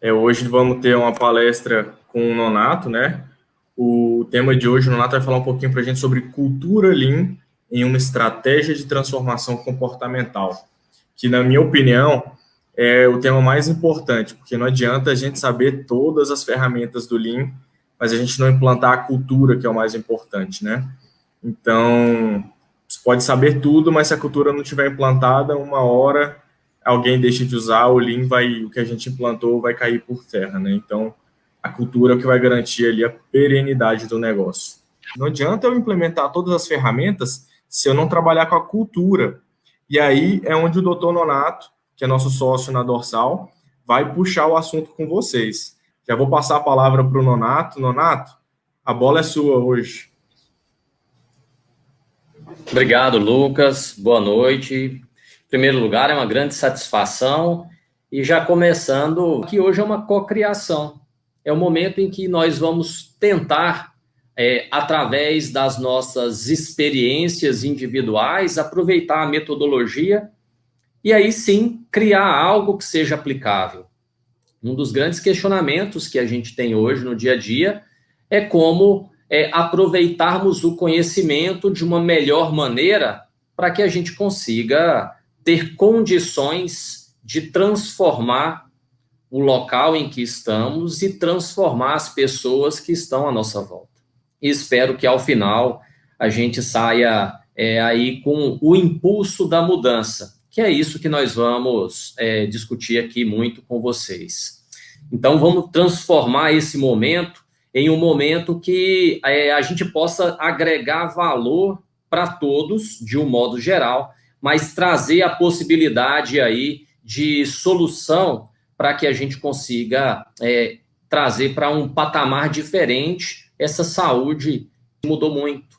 Hoje vamos ter uma palestra com o Nonato, né? O tema de hoje, o Nonato vai falar um pouquinho para a gente sobre cultura Lean em uma estratégia de transformação comportamental, que, na minha opinião, é o tema mais importante, porque não adianta a gente saber todas as ferramentas do Lean, mas a gente não implantar a cultura, que é o mais importante, né? Então, você pode saber tudo, mas se a cultura não estiver implantada, uma hora alguém deixa de usar, o que a gente implantou vai cair por terra, né? Então, a cultura é o que vai garantir ali a perenidade do negócio. Não adianta eu implementar todas as ferramentas se eu não trabalhar com a cultura. E aí é onde o doutor Nonato, que é nosso sócio na Dorsal, vai puxar o assunto com vocês. Já vou passar a palavra para o Nonato. Nonato, a bola é sua hoje. Obrigado, Lucas. Boa noite. Em primeiro lugar, é uma grande satisfação. E já começando, que hoje é uma cocriação. É o momento em que nós vamos tentar, através das nossas experiências individuais, aproveitar a metodologia e aí sim criar algo que seja aplicável. Um dos grandes questionamentos que a gente tem hoje no dia a dia é como aproveitarmos o conhecimento de uma melhor maneira para que a gente consiga ter condições de transformar o local em que estamos e transformar as pessoas que estão à nossa volta. E espero que ao final a gente saia aí com o impulso da mudança, que é isso que nós vamos discutir aqui muito com vocês. Então vamos transformar esse momento em um momento que a gente possa agregar valor para todos, de um modo geral, mas trazer a possibilidade aí de solução para que a gente consiga trazer para um patamar diferente essa saúde que mudou muito.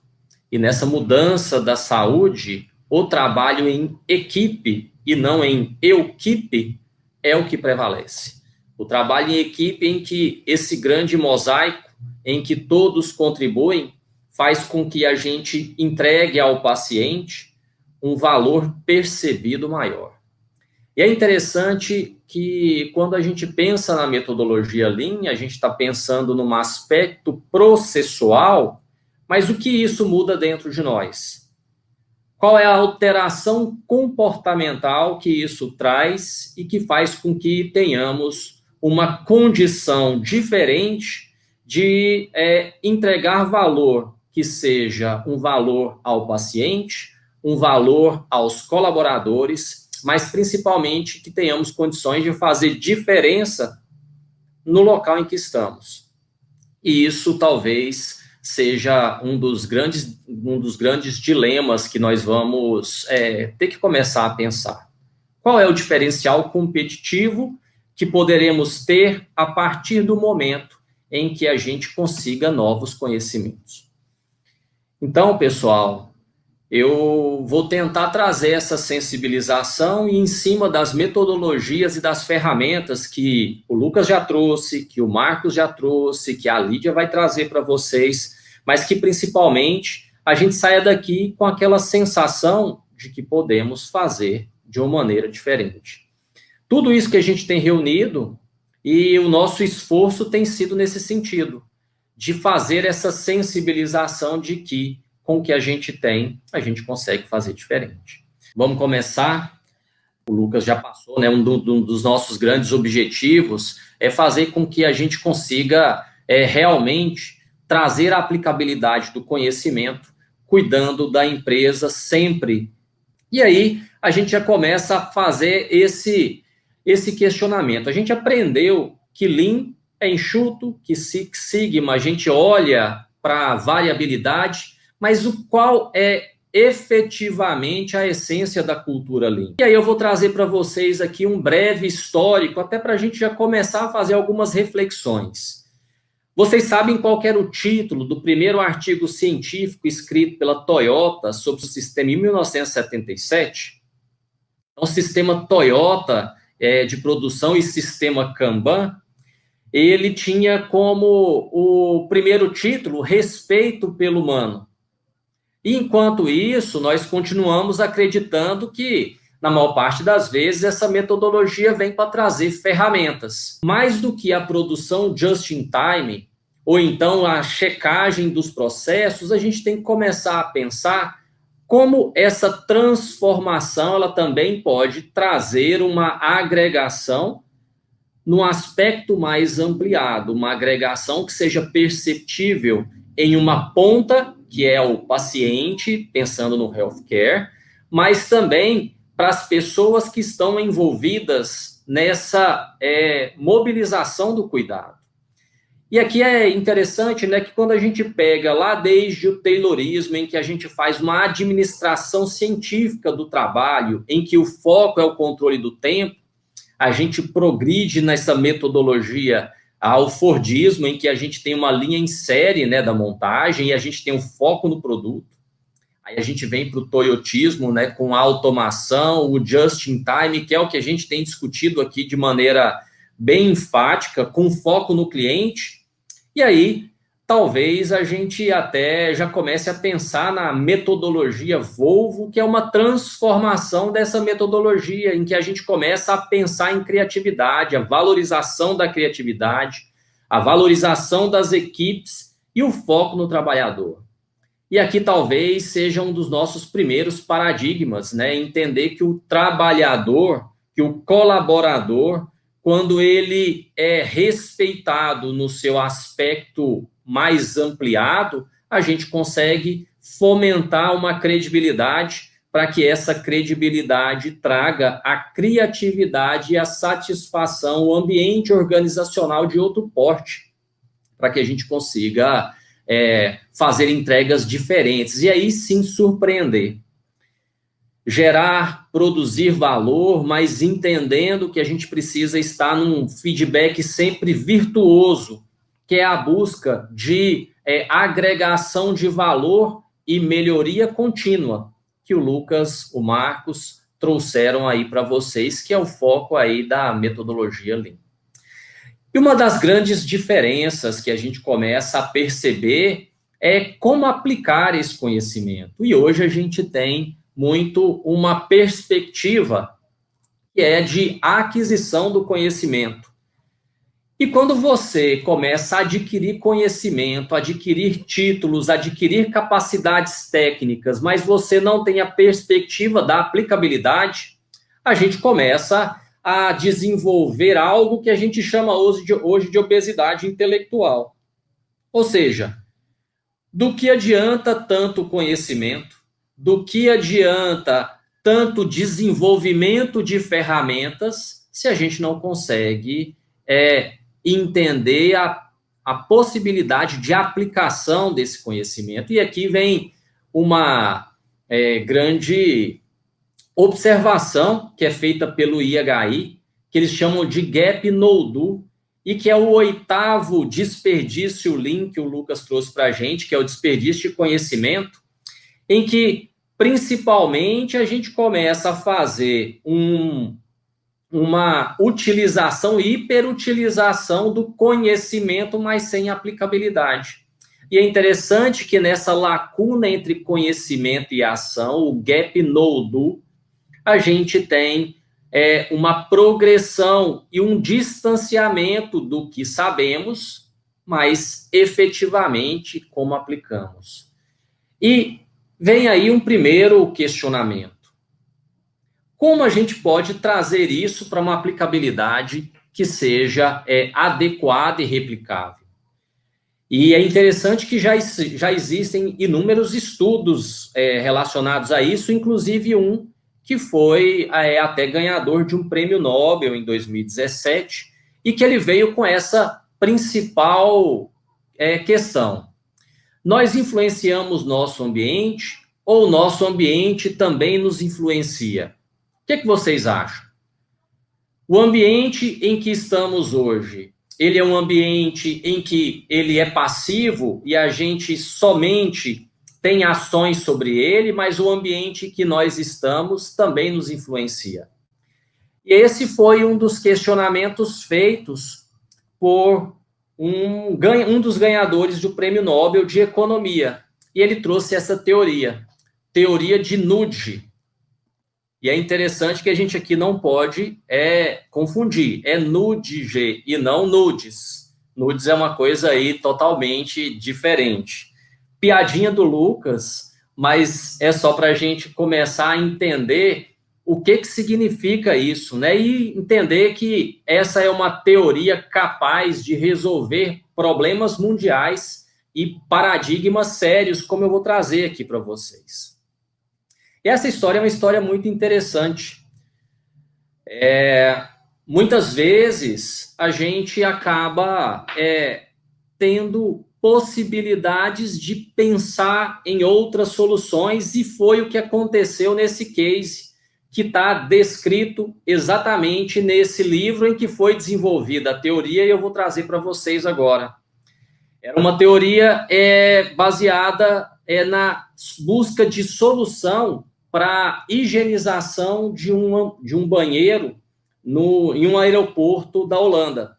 E nessa mudança da saúde, o trabalho em equipe e não em eu-quipe é o que prevalece. O trabalho em equipe em que esse grande mosaico, em que todos contribuem, faz com que a gente entregue ao paciente um valor percebido maior. E é interessante que quando a gente pensa na metodologia Lean, a gente está pensando num aspecto processual, mas o que isso muda dentro de nós? Qual é a alteração comportamental que isso traz e que faz com que tenhamos uma condição diferente de entregar valor, que seja um valor ao paciente, um valor aos colaboradores, mas principalmente que tenhamos condições de fazer diferença no local em que estamos. E isso talvez seja um dos grandes dilemas que nós vamos ter que começar a pensar. Qual é o diferencial competitivo que poderemos ter a partir do momento em que a gente consiga novos conhecimentos? Então, pessoal, eu vou tentar trazer essa sensibilização e em cima das metodologias e das ferramentas que o Lucas já trouxe, que o Marcos já trouxe, que a Lídia vai trazer para vocês, mas que principalmente a gente saia daqui com aquela sensação de que podemos fazer de uma maneira diferente. Tudo isso que a gente tem reunido e o nosso esforço tem sido nesse sentido, de fazer essa sensibilização de que com o que a gente tem, a gente consegue fazer diferente. Vamos começar. O Lucas já passou, né? Um dos nossos grandes objetivos é fazer com que a gente consiga realmente trazer a aplicabilidade do conhecimento, cuidando da empresa sempre. E aí a gente já começa a fazer esse questionamento. A gente aprendeu que Lean é enxuto, que Six Sigma a gente olha para a variabilidade, mas o qual é efetivamente a essência da cultura Lean. E aí eu vou trazer para vocês aqui um breve histórico, até para a gente já começar a fazer algumas reflexões. Vocês sabem qual era o título do primeiro artigo científico escrito pela Toyota sobre o sistema em 1977? Então, o sistema Toyota de produção e sistema Kanban, ele tinha como o primeiro título respeito pelo humano. E, enquanto isso, nós continuamos acreditando que na maior parte das vezes, essa metodologia vem para trazer ferramentas. Mais do que a produção just in time, ou então a checagem dos processos, a gente tem que começar a pensar como essa transformação ela também pode trazer uma agregação num aspecto mais ampliado, uma agregação que seja perceptível em uma ponta, que é o paciente, pensando no healthcare, mas também para as pessoas que estão envolvidas nessa mobilização do cuidado. E aqui é interessante, né, que quando a gente pega lá desde o Taylorismo, em que a gente faz uma administração científica do trabalho, em que o foco é o controle do tempo, a gente progride nessa metodologia ao Fordismo, em que a gente tem uma linha em série, né, da montagem e a gente tem um foco no produto. Aí a gente vem para o Toyotismo, né, com a automação, o just in time, que é o que a gente tem discutido aqui de maneira bem enfática, com foco no cliente. E aí, talvez a gente até já comece a pensar na metodologia Volvo, que é uma transformação dessa metodologia, em que a gente começa a pensar em criatividade, a valorização da criatividade, a valorização das equipes e o foco no trabalhador. E aqui talvez seja um dos nossos primeiros paradigmas, né? Entender que o trabalhador, que o colaborador, quando ele é respeitado no seu aspecto mais ampliado, a gente consegue fomentar uma credibilidade para que essa credibilidade traga a criatividade e a satisfação, o ambiente organizacional de outro porte, para que a gente consiga fazer entregas diferentes e aí sim surpreender. Gerar, produzir valor, mas entendendo que a gente precisa estar num feedback sempre virtuoso, que é a busca de agregação de valor e melhoria contínua, que o Lucas, o Marcos trouxeram aí para vocês, que é o foco aí da metodologia Lean. E uma das grandes diferenças que a gente começa a perceber é como aplicar esse conhecimento. E hoje a gente tem muito uma perspectiva que é de aquisição do conhecimento. E quando você começa a adquirir conhecimento, adquirir títulos, adquirir capacidades técnicas, mas você não tem a perspectiva da aplicabilidade, a gente começa a desenvolver algo que a gente chama hoje de obesidade intelectual. Ou seja, do que adianta tanto conhecimento, do que adianta tanto desenvolvimento de ferramentas se a gente não consegue entender a possibilidade de aplicação desse conhecimento. E aqui vem uma grande observação que é feita pelo IHI, que eles chamam de Gap No Do, e que é o 8º desperdício Lean que o Lucas trouxe para a gente, que é o desperdício de conhecimento, em que, principalmente, a gente começa a fazer uma utilização, hiperutilização do conhecimento, mas sem aplicabilidade. E é interessante que nessa lacuna entre conhecimento e ação, o gap no do, a gente tem uma progressão e um distanciamento do que sabemos, mas efetivamente como aplicamos. E vem aí um primeiro questionamento. Como a gente pode trazer isso para uma aplicabilidade que seja adequada e replicável? E é interessante que já existem inúmeros estudos relacionados a isso, inclusive um que foi até ganhador de um prêmio Nobel em 2017, e que ele veio com essa principal questão. Nós influenciamos nosso ambiente ou nosso ambiente também nos influencia? O que vocês acham? O ambiente em que estamos hoje, ele é um ambiente em que ele é passivo e a gente somente tem ações sobre ele, mas o ambiente que nós estamos também nos influencia. E esse foi um dos questionamentos feitos por um dos ganhadores do Prêmio Nobel de Economia. E ele trouxe essa teoria de Nudge. E é interessante que a gente aqui não pode confundir. É nudge e não nudes. Nudes é uma coisa aí totalmente diferente. Piadinha do Lucas, mas é só para a gente começar a entender o que significa isso, né? E entender que essa é uma teoria capaz de resolver problemas mundiais e paradigmas sérios, como eu vou trazer aqui para vocês. E essa história é uma história muito interessante. Muitas vezes a gente acaba tendo possibilidades de pensar em outras soluções, e foi o que aconteceu nesse case que está descrito exatamente nesse livro em que foi desenvolvida a teoria, e eu vou trazer para vocês agora. Era uma teoria baseada na busca de solução para higienização de um banheiro em um aeroporto da Holanda.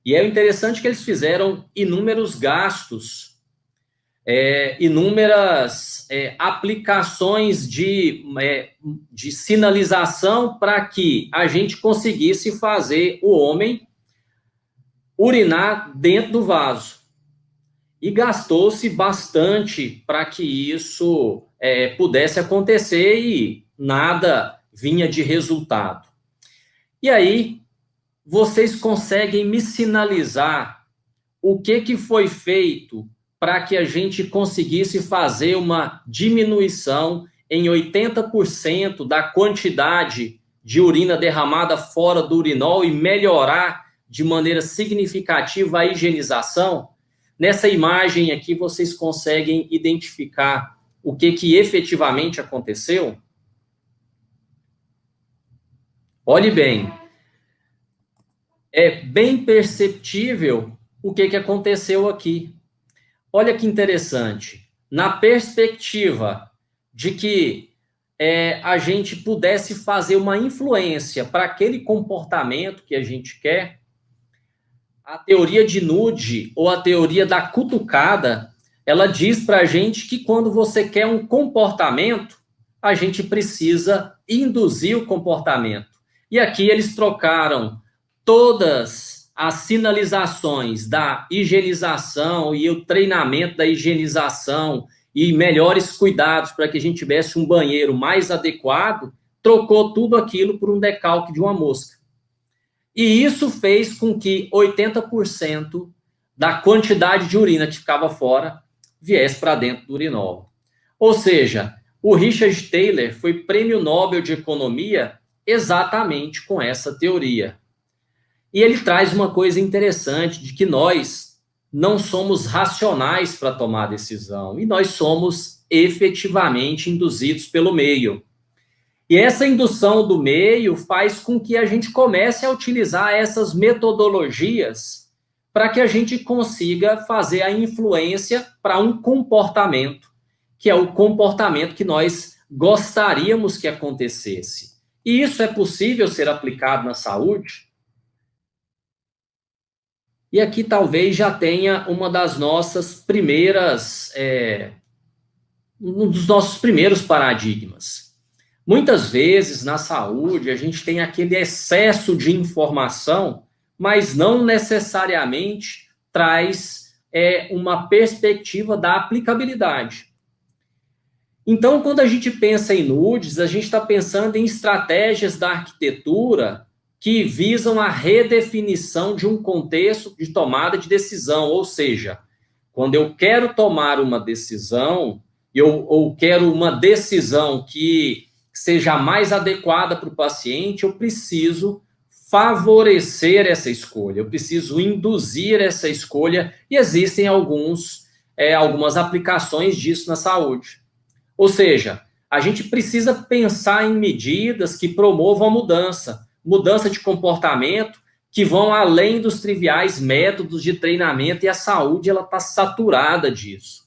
E é interessante que eles fizeram inúmeros gastos, inúmeras aplicações de sinalização para que a gente conseguisse fazer o homem urinar dentro do vaso. E gastou-se bastante para que isso pudesse acontecer e nada vinha de resultado. E aí, vocês conseguem me sinalizar o que foi feito para que a gente conseguisse fazer uma diminuição em 80% da quantidade de urina derramada fora do urinol e melhorar de maneira significativa a higienização? Nessa imagem aqui, vocês conseguem identificar o que efetivamente aconteceu? Olhe bem. É bem perceptível o que aconteceu aqui. Olha que interessante. Na perspectiva de que a gente pudesse fazer uma influência para aquele comportamento que a gente quer, a teoria de nude, ou a teoria da cutucada, ela diz para a gente que quando você quer um comportamento, a gente precisa induzir o comportamento. E aqui eles trocaram todas as sinalizações da higienização e o treinamento da higienização e melhores cuidados para que a gente tivesse um banheiro mais adequado, trocou tudo aquilo por um decalque de uma mosca. E isso fez com que 80% da quantidade de urina que ficava fora viesse para dentro do urinol. Ou seja, o Richard Thaler foi prêmio Nobel de Economia exatamente com essa teoria. E ele traz uma coisa interessante, de que nós não somos racionais para tomar decisão, e nós somos efetivamente induzidos pelo meio. E essa indução do meio faz com que a gente comece a utilizar essas metodologias para que a gente consiga fazer a influência para um comportamento, que é o comportamento que nós gostaríamos que acontecesse. E isso é possível ser aplicado na saúde? E aqui talvez já tenha uma das nossas primeiras, um dos nossos primeiros paradigmas. Muitas vezes na saúde a gente tem aquele excesso de informação, mas não necessariamente traz uma perspectiva da aplicabilidade. Então, quando a gente pensa em nudes, a gente está pensando em estratégias da arquitetura que visam a redefinição de um contexto de tomada de decisão. Ou seja, quando eu quero tomar uma decisão, ou quero uma decisão que seja mais adequada para o paciente, eu preciso favorecer essa escolha, eu preciso induzir essa escolha, e existem algumas aplicações disso na saúde. Ou seja, a gente precisa pensar em medidas que promovam a mudança de comportamento, que vão além dos triviais métodos de treinamento, e a saúde está saturada disso.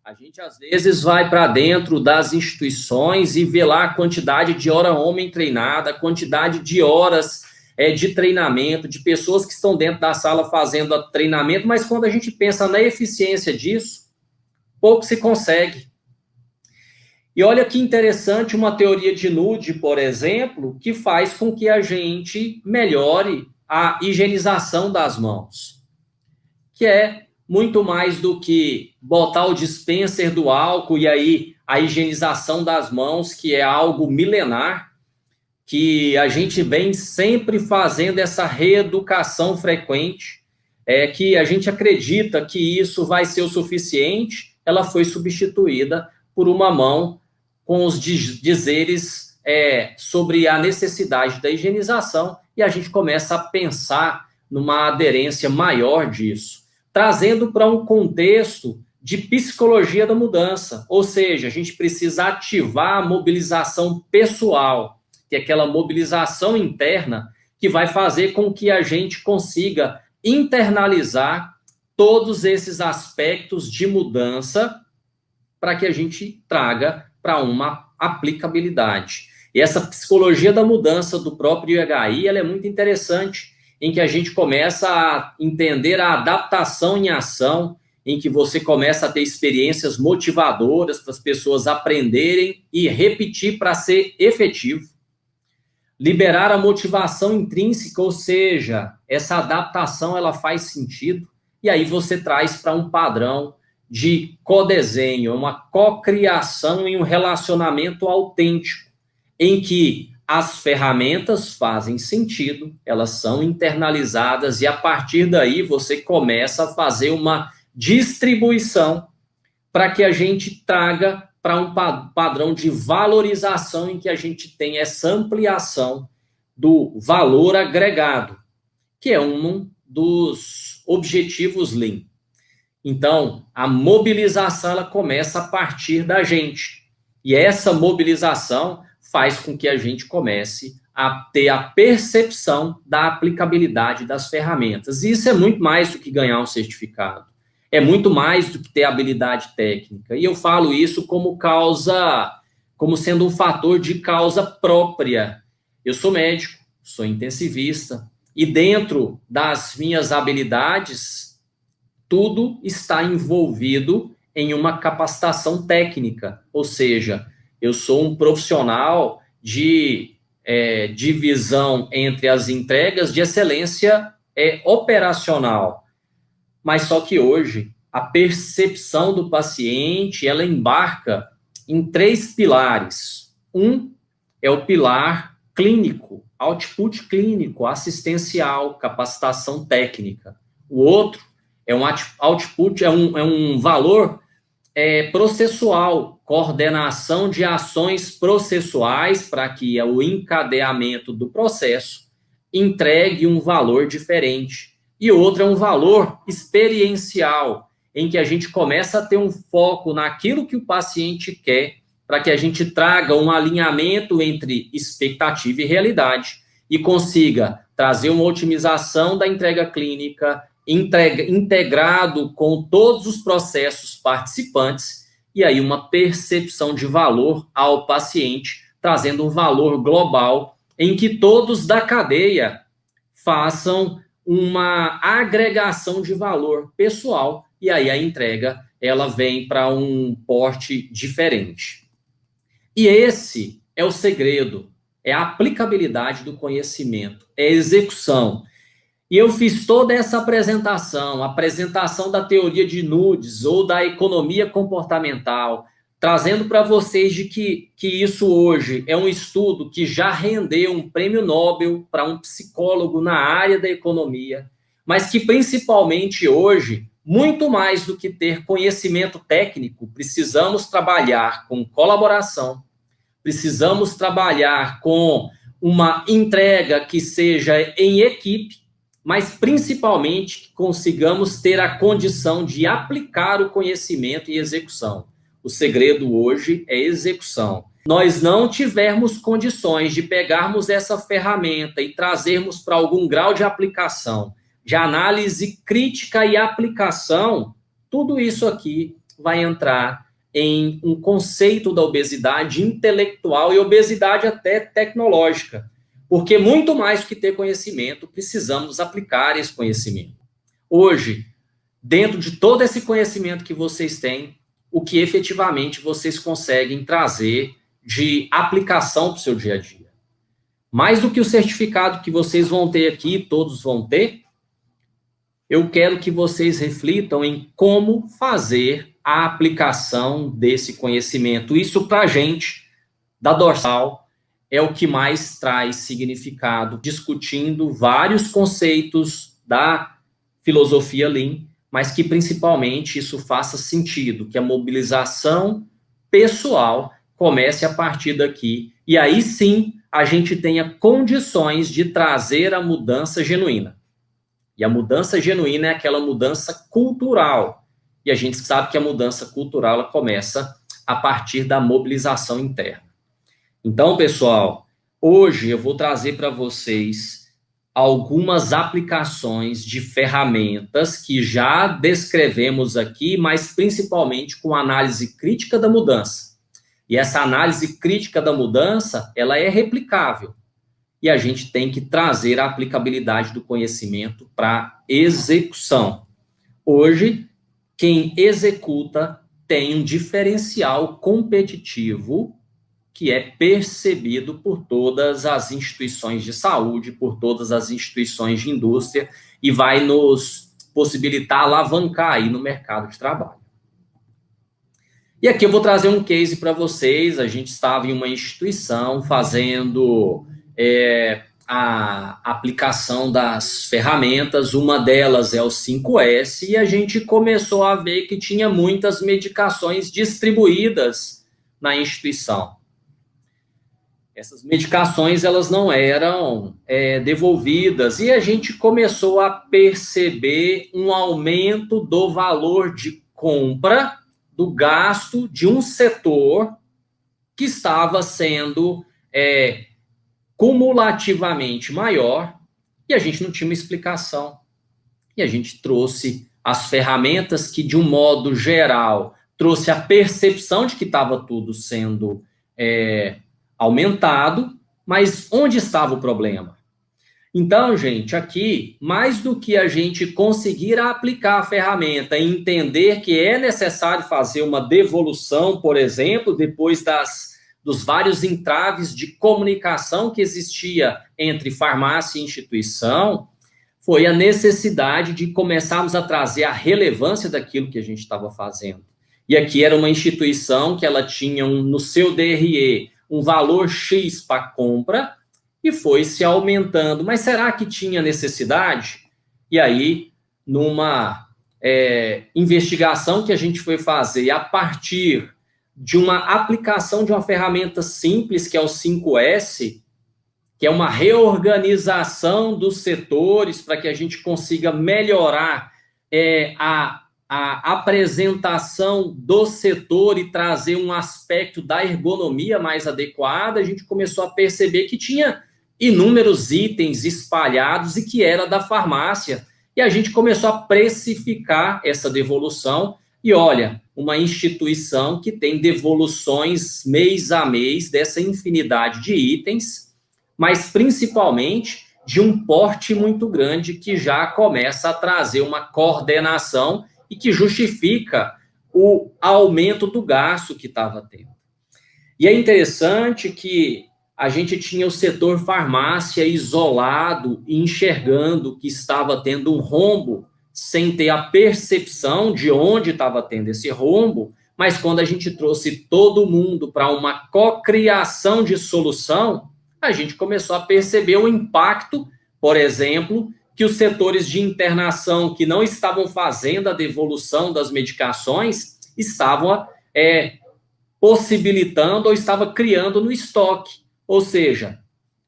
A gente, às vezes, vai para dentro das instituições e vê lá a quantidade de hora homem treinada, a quantidade de horas de treinamento, de pessoas que estão dentro da sala fazendo treinamento, mas quando a gente pensa na eficiência disso, pouco se consegue. E olha que interessante uma teoria de nude, por exemplo, que faz com que a gente melhore a higienização das mãos, que é muito mais do que botar o dispenser do álcool e aí a higienização das mãos, que é algo milenar, que a gente vem sempre fazendo essa reeducação frequente, que a gente acredita que isso vai ser o suficiente, ela foi substituída por uma mão com os dizeres sobre a necessidade da higienização, e a gente começa a pensar numa aderência maior disso, trazendo para um contexto de psicologia da mudança, ou seja, a gente precisa ativar a mobilização pessoal, que é aquela mobilização interna que vai fazer com que a gente consiga internalizar todos esses aspectos de mudança para que a gente traga para uma aplicabilidade. E essa psicologia da mudança do próprio IHI, ela é muito interessante, em que a gente começa a entender a adaptação em ação, em que você começa a ter experiências motivadoras para as pessoas aprenderem e repetir para ser efetivo. Liberar a motivação intrínseca, ou seja, essa adaptação ela faz sentido, e aí você traz para um padrão de codesenho, uma cocriação em um relacionamento autêntico, em que as ferramentas fazem sentido, elas são internalizadas, e a partir daí você começa a fazer uma distribuição para que a gente traga para um padrão de valorização em que a gente tem essa ampliação do valor agregado, que é um dos objetivos Lean. Então, a mobilização ela começa a partir da gente. E essa mobilização faz com que a gente comece a ter a percepção da aplicabilidade das ferramentas. E isso é muito mais do que ganhar um certificado. É muito mais do que ter habilidade técnica. E eu falo isso como sendo um fator de causa própria. Eu sou médico, sou intensivista, e dentro das minhas habilidades, tudo está envolvido em uma capacitação técnica. Ou seja, eu sou um profissional de divisão entre as entregas de excelência operacional. Mas só que hoje, a percepção do paciente, ela embarca em 3 pilares. Um é o pilar clínico, output clínico, assistencial, capacitação técnica. O outro é um output, é um valor processual, coordenação de ações processuais para que o encadeamento do processo entregue um valor diferente. E outro é um valor experiencial, em que a gente começa a ter um foco naquilo que o paciente quer, para que a gente traga um alinhamento entre expectativa e realidade e consiga trazer uma otimização da entrega clínica, integrado com todos os processos participantes, e aí uma percepção de valor ao paciente, trazendo um valor global em que todos da cadeia façam uma agregação de valor pessoal, e aí a entrega ela vem para um porte diferente. E esse é o segredo, é a aplicabilidade do conhecimento, é a execução. E eu fiz toda essa apresentação da teoria de nudes ou da economia comportamental, trazendo para vocês de que isso hoje é um estudo que já rendeu um prêmio Nobel para um psicólogo na área da economia, mas que principalmente hoje, muito mais do que ter conhecimento técnico, precisamos trabalhar com colaboração, precisamos trabalhar com uma entrega que seja em equipe, mas principalmente que consigamos ter a condição de aplicar o conhecimento e execução. O segredo hoje é execução. Nós não tivermos condições de pegarmos essa ferramenta e trazermos para algum grau de aplicação, de análise crítica e aplicação, tudo isso aqui vai entrar em um conceito da obesidade intelectual e obesidade até tecnológica. Porque muito mais do que ter conhecimento, precisamos aplicar esse conhecimento. Hoje, dentro de todo esse conhecimento que vocês têm, o que efetivamente vocês conseguem trazer de aplicação para o seu dia a dia. Mais do que o certificado que vocês vão ter aqui, todos vão ter, eu quero que vocês reflitam em como fazer a aplicação desse conhecimento. Isso para a gente, da Dorsal, é o que mais traz significado, discutindo vários conceitos da filosofia Lean, mas que principalmente isso faça sentido, que a mobilização pessoal comece a partir daqui, e aí sim a gente tenha condições de trazer a mudança genuína. E a mudança genuína é aquela mudança cultural, e a gente sabe que a mudança cultural ela começa a partir da mobilização interna. Então, pessoal, hoje eu vou trazer para vocês algumas aplicações de ferramentas que já descrevemos aqui, mas principalmente com análise crítica da mudança. E essa análise crítica da mudança, ela é replicável. E a gente tem que trazer a aplicabilidade do conhecimento para execução. Hoje, quem executa tem um diferencial competitivo que é percebido por todas as instituições de saúde, por todas as instituições de indústria, e vai nos possibilitar alavancar aí no mercado de trabalho. E aqui eu vou trazer um case para vocês. A gente estava em uma instituição fazendo a aplicação das ferramentas, uma delas é o 5S, e a gente começou a ver que tinha muitas medicações distribuídas na instituição. Essas medicações, elas não eram devolvidas, e a gente começou a perceber um aumento do valor de compra, do gasto de um setor que estava sendo cumulativamente maior, e a gente não tinha uma explicação. E a gente trouxe as ferramentas que, de um modo geral, trouxe a percepção de que estava tudo sendo aumentado, mas onde estava o problema? Então, gente, aqui, mais do que a gente conseguir aplicar a ferramenta e entender que é necessário fazer uma devolução, por exemplo, depois dos vários entraves de comunicação que existia entre farmácia e instituição, foi a necessidade de começarmos a trazer a relevância daquilo que a gente estava fazendo. E aqui era uma instituição que ela tinha no seu DRE um valor X para compra, e foi se aumentando. Mas será que tinha necessidade? E aí, numa investigação que a gente foi fazer a partir de uma aplicação de uma ferramenta simples, que é o 5S, que é uma reorganização dos setores para que a gente consiga melhorar a apresentação do setor e trazer um aspecto da ergonomia mais adequada, a gente começou a perceber que tinha inúmeros itens espalhados e que era da farmácia. E a gente começou a precificar essa devolução. E olha, uma instituição que tem devoluções mês a mês dessa infinidade de itens, mas principalmente de um porte muito grande que já começa a trazer uma coordenação e que justifica o aumento do gasto que estava tendo. E é interessante que a gente tinha o setor farmácia isolado, enxergando que estava tendo um rombo, sem ter a percepção de onde estava tendo esse rombo, mas quando a gente trouxe todo mundo para uma cocriação de solução, a gente começou a perceber o impacto, por exemplo, que os setores de internação que não estavam fazendo a devolução das medicações estavam possibilitando ou estava criando no estoque. Ou seja,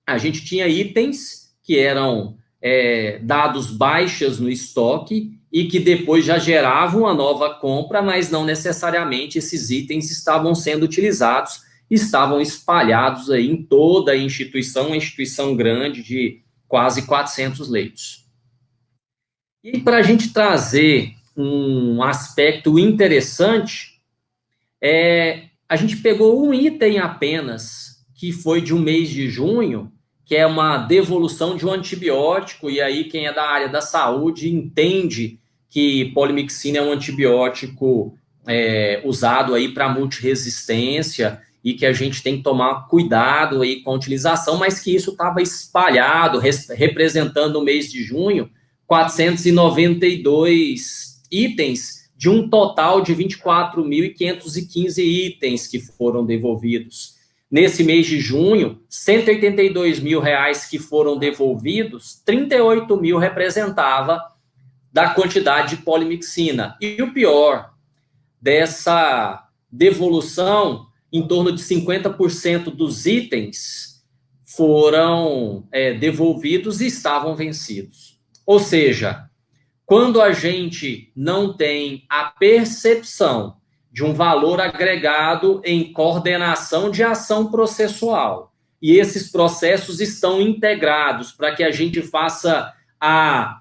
a gente tinha itens que eram dados baixas no estoque e que depois já geravam uma nova compra, mas não necessariamente esses itens estavam sendo utilizados, estavam espalhados aí em toda a instituição, uma instituição grande de quase 400 leitos. E para a gente trazer um aspecto interessante, a gente pegou um item apenas, que foi de um mês de junho, que é uma devolução de um antibiótico, e aí quem é da área da saúde entende que polimixina é um antibiótico usado aí para multiresistência e que a gente tem que tomar cuidado aí com a utilização, mas que isso estava espalhado, representando o mês de junho, 492 itens de um total de 24.515 itens que foram devolvidos. Nesse mês de junho, 182 mil reais que foram devolvidos, 38 mil representava da quantidade de polimixina. E o pior dessa devolução, em torno de 50% dos itens foram devolvidos e estavam vencidos. Ou seja, quando a gente não tem a percepção de um valor agregado em coordenação de ação processual, e esses processos estão integrados para que a gente faça a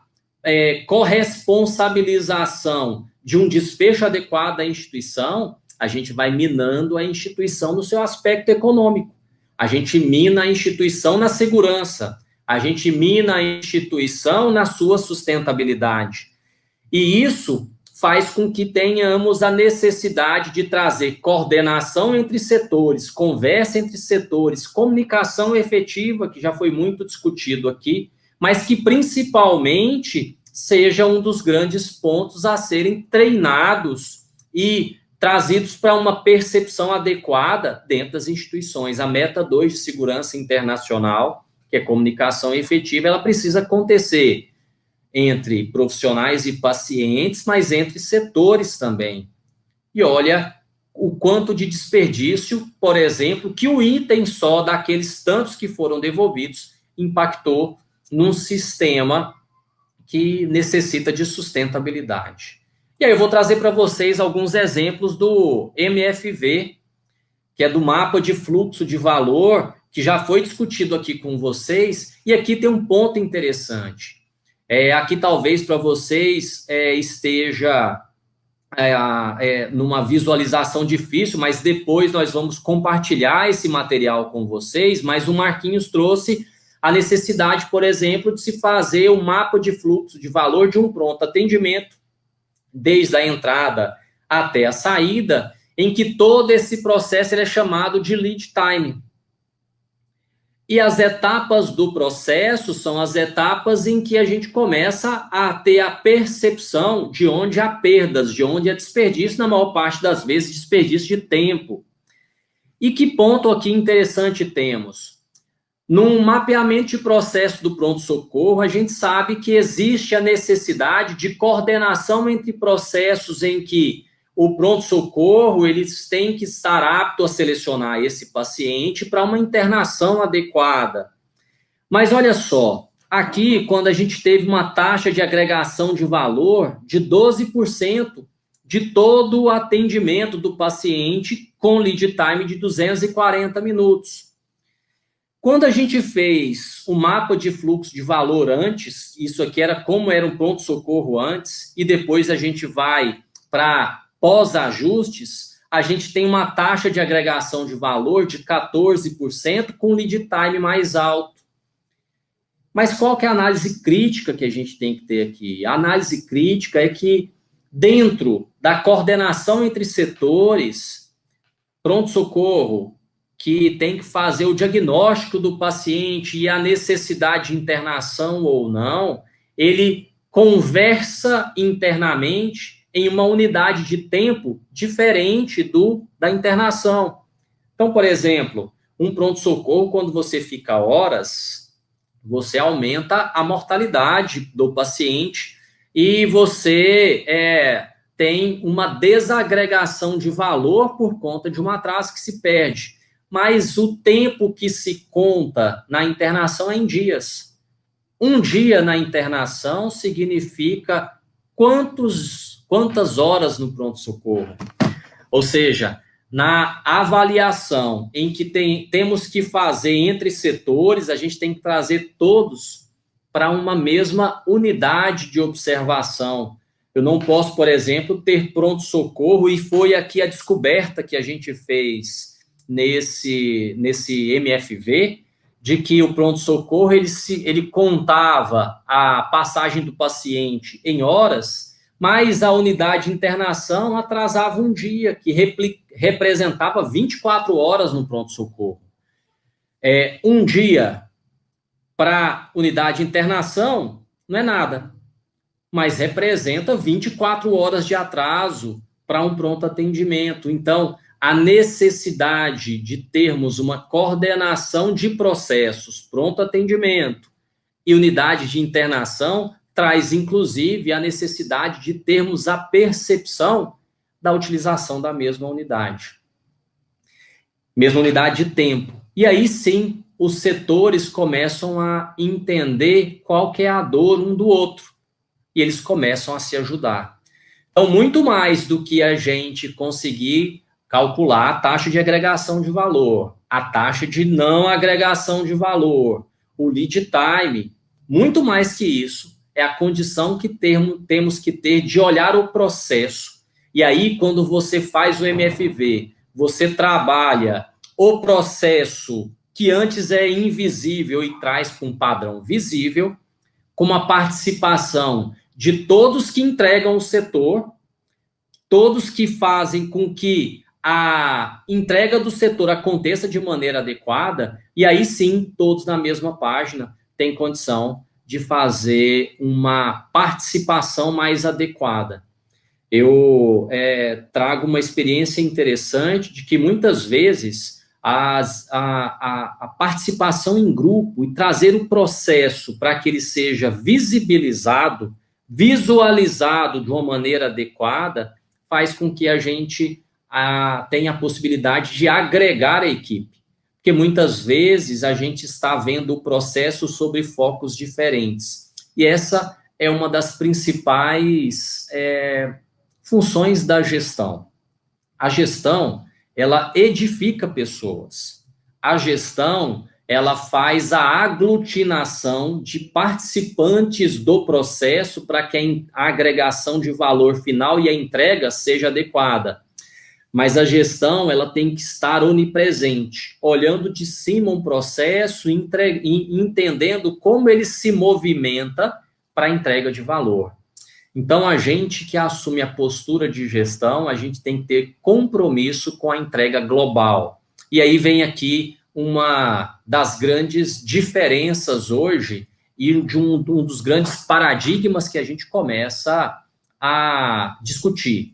corresponsabilização de um desfecho adequado da instituição, a gente vai minando a instituição no seu aspecto econômico. A gente mina a instituição na segurança. A gente mina a instituição na sua sustentabilidade. E isso faz com que tenhamos a necessidade de trazer coordenação entre setores, conversa entre setores, comunicação efetiva, que já foi muito discutido aqui, mas que principalmente seja um dos grandes pontos a serem treinados e trazidos para uma percepção adequada dentro das instituições. A meta 2 de segurança internacional, que é comunicação efetiva, ela precisa acontecer entre profissionais e pacientes, mas entre setores também. E olha o quanto de desperdício, por exemplo, que o item só daqueles tantos que foram devolvidos impactou num sistema que necessita de sustentabilidade. E aí eu vou trazer para vocês alguns exemplos do MFV, que é do mapa de fluxo de valor, que já foi discutido aqui com vocês, e aqui tem um ponto interessante. Aqui talvez para vocês esteja numa visualização difícil, mas depois nós vamos compartilhar esse material com vocês, mas o Marquinhos trouxe a necessidade, por exemplo, de se fazer um mapa de fluxo de valor de um pronto atendimento, desde a entrada até a saída, em que todo esse processo ele é chamado de lead time. E as etapas do processo são as etapas em que a gente começa a ter a percepção de onde há perdas, de onde há desperdício, na maior parte das vezes, desperdício de tempo. E que ponto aqui interessante temos? Num mapeamento de processo do pronto-socorro, a gente sabe que existe a necessidade de coordenação entre processos em que o pronto-socorro eles têm que estar apto a selecionar esse paciente para uma internação adequada. Mas olha só, aqui quando a gente teve uma taxa de agregação de valor de 12% de todo o atendimento do paciente com lead time de 240 minutos. Quando a gente fez o mapa de fluxo de valor antes, isso aqui era como era um pronto-socorro antes, e depois a gente vai para pós-ajustes, a gente tem uma taxa de agregação de valor de 14% com lead time mais alto. Mas qual que é a análise crítica que a gente tem que ter aqui? A análise crítica é que dentro da coordenação entre setores, pronto-socorro, que tem que fazer o diagnóstico do paciente e a necessidade de internação ou não, ele conversa internamente em uma unidade de tempo diferente da internação. Então, por exemplo, um pronto-socorro, quando você fica horas, você aumenta a mortalidade do paciente e você tem uma desagregação de valor por conta de um atraso que se perde. Mas o tempo que se conta na internação é em dias. Um dia na internação significa quantas horas no pronto-socorro. Ou seja, na avaliação em que temos que fazer entre setores, a gente tem que trazer todos para uma mesma unidade de observação. Eu não posso, por exemplo, ter pronto-socorro, e foi aqui a descoberta que a gente fez nesse MFV, de que o pronto-socorro ele contava a passagem do paciente em horas, mas a unidade de internação atrasava um dia, que representava 24 horas no pronto-socorro. Um dia para unidade de internação não é nada, mas representa 24 horas de atraso para um pronto atendimento. Então, a necessidade de termos uma coordenação de processos, pronto atendimento e unidade de internação, traz, inclusive, a necessidade de termos a percepção da utilização da mesma unidade de tempo. E aí, sim, os setores começam a entender qual que é a dor um do outro, e eles começam a se ajudar. Então, muito mais do que a gente conseguir calcular a taxa de agregação de valor, a taxa de não agregação de valor, o lead time, muito mais que isso, é a condição que temos que ter de olhar o processo. E aí, quando você faz o MFV, você trabalha o processo que antes é invisível e traz para um padrão visível, com uma participação de todos que entregam o setor, todos que fazem com que a entrega do setor aconteça de maneira adequada, e aí sim, todos na mesma página têm condição de fazer uma participação mais adequada. Eu trago uma experiência interessante de que muitas vezes a participação em grupo e trazer o processo para que ele seja visibilizado, visualizado de uma maneira adequada, faz com que a gente tenha a possibilidade de agregar a equipe. Porque muitas vezes a gente está vendo o processo sobre focos diferentes. E essa é uma das principais funções da gestão. A gestão, ela edifica pessoas. A gestão, ela faz a aglutinação de participantes do processo para que a agregação de valor final e a entrega seja adequada. Mas a gestão, ela tem que estar onipresente, olhando de cima um processo, entendendo como ele se movimenta para a entrega de valor. Então, a gente que assume a postura de gestão, a gente tem que ter compromisso com a entrega global. E aí vem aqui uma das grandes diferenças hoje e de um dos grandes paradigmas que a gente começa a discutir,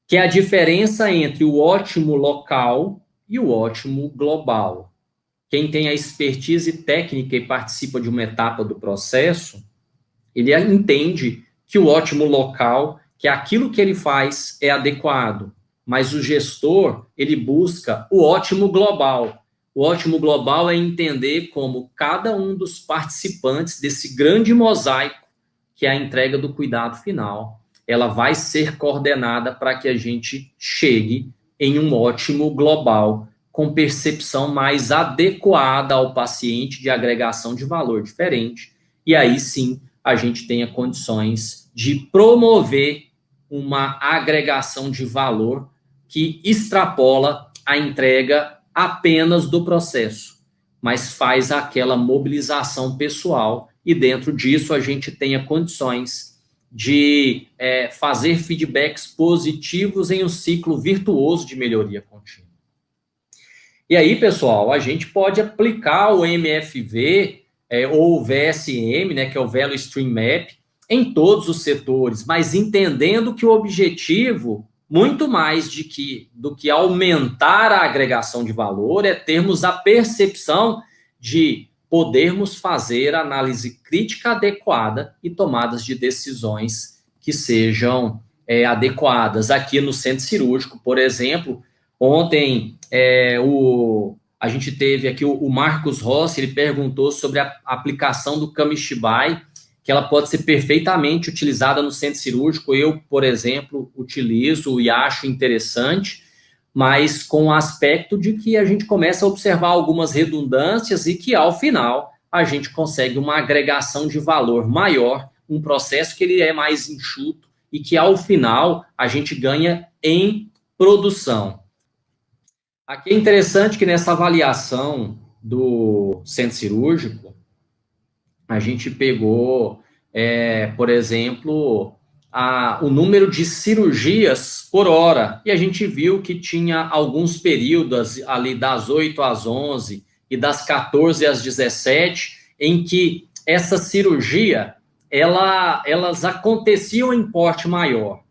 que é a diferença entre o ótimo local e o ótimo global. Quem tem a expertise técnica e participa de uma etapa do processo, ele entende que o ótimo local, que aquilo que ele faz é adequado, mas o gestor, ele busca o ótimo global. O ótimo global é entender como cada um dos participantes desse grande mosaico, que é a entrega do cuidado final, ela vai ser coordenada para que a gente chegue em um ótimo global, com percepção mais adequada ao paciente de agregação de valor diferente, e aí sim a gente tenha condições de promover uma agregação de valor que extrapola a entrega apenas do processo, mas faz aquela mobilização pessoal e dentro disso a gente tenha condições de fazer feedbacks positivos em um ciclo virtuoso de melhoria contínua. E aí, pessoal, a gente pode aplicar o MFV ou o VSM, né, que é o Value Stream Map, em todos os setores, mas entendendo que o objetivo, muito mais do que aumentar a agregação de valor, é termos a percepção de podermos fazer análise crítica adequada e tomadas de decisões que sejam adequadas. Aqui no centro cirúrgico, por exemplo, ontem a gente teve aqui o Marcos Rossi, ele perguntou sobre a aplicação do Kamishibai, que ela pode ser perfeitamente utilizada no centro cirúrgico. Eu, por exemplo, utilizo e acho interessante, mas com o aspecto de que a gente começa a observar algumas redundâncias e que, ao final, a gente consegue uma agregação de valor maior, um processo que ele é mais enxuto e que, ao final, a gente ganha em produção. Aqui é interessante que nessa avaliação do centro cirúrgico, a gente pegou, por exemplo, o número de cirurgias por hora, e a gente viu que tinha alguns períodos ali das 8 às 11 e das 14 às 17, em que essa cirurgia, elas aconteciam em porte maior.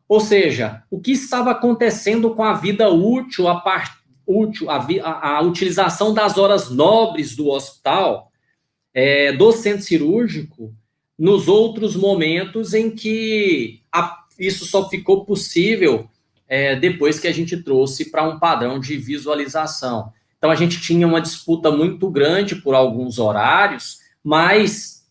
Ou seja, o que estava acontecendo com a vida útil, a utilização das horas nobres do hospital, do centro cirúrgico, nos outros momentos em que isso só ficou possível depois que a gente trouxe para um padrão de visualização. Então, a gente tinha uma disputa muito grande por alguns horários, mas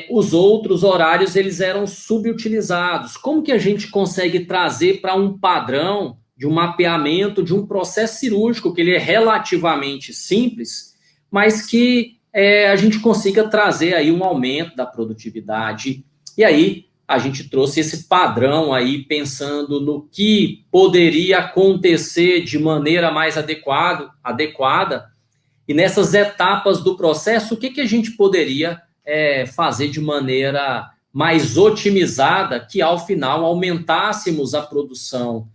os outros horários eles eram subutilizados. Como que a gente consegue trazer para um padrão de um mapeamento de um processo cirúrgico, que ele é relativamente simples, mas que a gente consiga trazer aí um aumento da produtividade? E aí a gente trouxe esse padrão aí, pensando no que poderia acontecer de maneira mais adequada, e nessas etapas do processo, o que a gente poderia fazer de maneira mais otimizada, que ao final aumentássemos a produção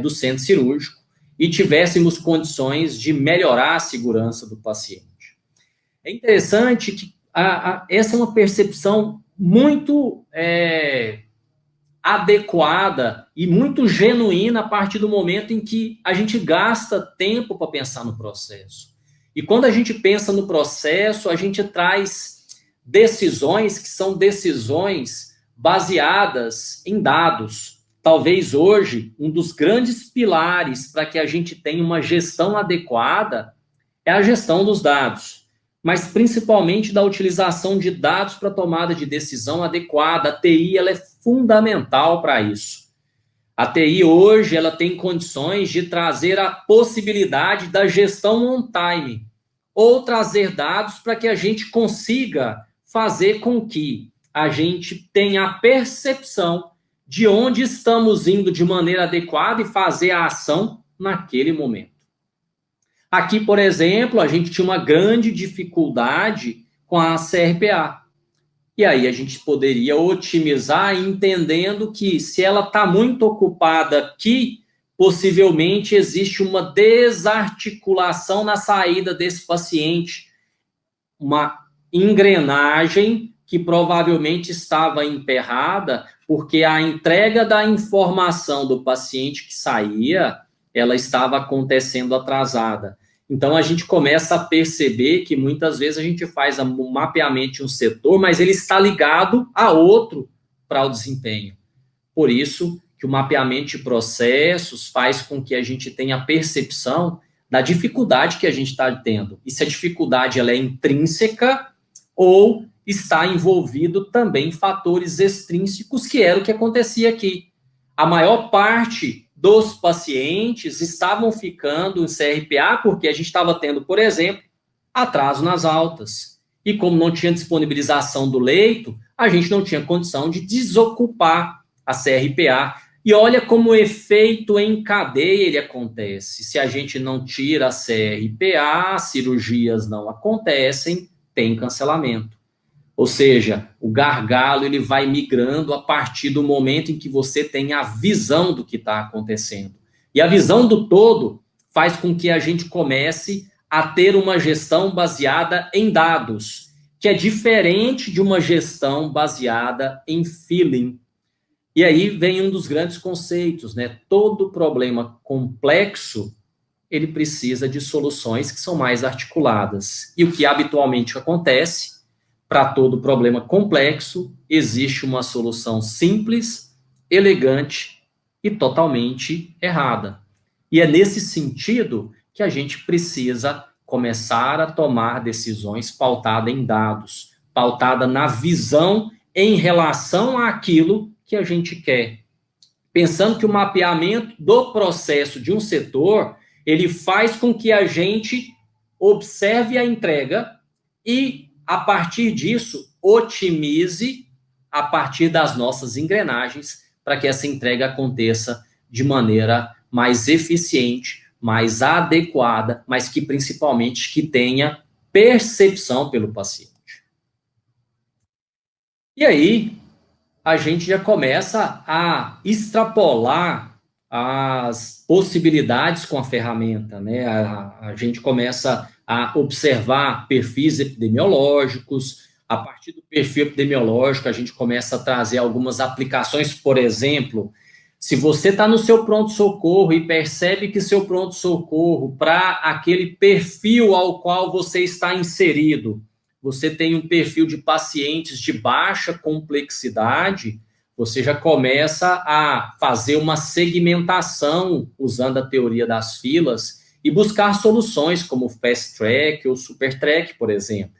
do centro cirúrgico e tivéssemos condições de melhorar a segurança do paciente. É interessante que essa é uma percepção muito adequada e muito genuína a partir do momento em que a gente gasta tempo para pensar no processo. E quando a gente pensa no processo, a gente traz decisões que são decisões baseadas em dados. Talvez hoje, um dos grandes pilares para que a gente tenha uma gestão adequada é a gestão dos dados, mas principalmente da utilização de dados para tomada de decisão adequada. A TI ela é fundamental para isso. A TI hoje ela tem condições de trazer a possibilidade da gestão on-time, ou trazer dados para que a gente consiga fazer com que a gente tenha a percepção de onde estamos indo de maneira adequada e fazer a ação naquele momento. Aqui, por exemplo, a gente tinha uma grande dificuldade com a CRPA. E aí a gente poderia otimizar entendendo que se ela está muito ocupada aqui, possivelmente existe uma desarticulação na saída desse paciente, uma engrenagem que provavelmente estava emperrada porque a entrega da informação do paciente que saía, ela estava acontecendo atrasada. Então, a gente começa a perceber que muitas vezes a gente faz um mapeamento de um setor, mas ele está ligado a outro para o desempenho. Por isso que o mapeamento de processos faz com que a gente tenha a percepção da dificuldade que a gente está tendo. E se a dificuldade ela é intrínseca ou está envolvido também fatores extrínsecos, que era o que acontecia aqui. A maior parte dos pacientes estavam ficando em CRPA porque a gente estava tendo, por exemplo, atraso nas altas. E como não tinha disponibilização do leito, a gente não tinha condição de desocupar a CRPA. E olha como o efeito em cadeia ele acontece. Se a gente não tira a CRPA, cirurgias não acontecem, tem cancelamento. Ou seja, o gargalo ele vai migrando a partir do momento em que você tem a visão do que está acontecendo. E a visão do todo faz com que a gente comece a ter uma gestão baseada em dados, que é diferente de uma gestão baseada em feeling. E aí vem um dos grandes conceitos, né? Todo problema complexo, ele precisa de soluções que são mais articuladas. E o que habitualmente acontece, para todo problema complexo, existe uma solução simples, elegante e totalmente errada. E é nesse sentido que a gente precisa começar a tomar decisões pautadas em dados, pautada na visão em relação àquilo que a gente quer. Pensando que o mapeamento do processo de um setor, ele faz com que a gente observe a entrega e, a partir disso, otimize a partir das nossas engrenagens para que essa entrega aconteça de maneira mais eficiente, mais adequada, mas que principalmente que tenha percepção pelo paciente. E aí, a gente já começa a extrapolar as possibilidades com a ferramenta, né? A gente começa a observar perfis epidemiológicos. A partir do perfil epidemiológico, a gente começa a trazer algumas aplicações. Por exemplo, se você está no seu pronto-socorro e percebe que seu pronto-socorro, para aquele perfil ao qual você está inserido, você tem um perfil de pacientes de baixa complexidade, você já começa a fazer uma segmentação usando a teoria das filas e buscar soluções como Fast Track ou Super Track, por exemplo.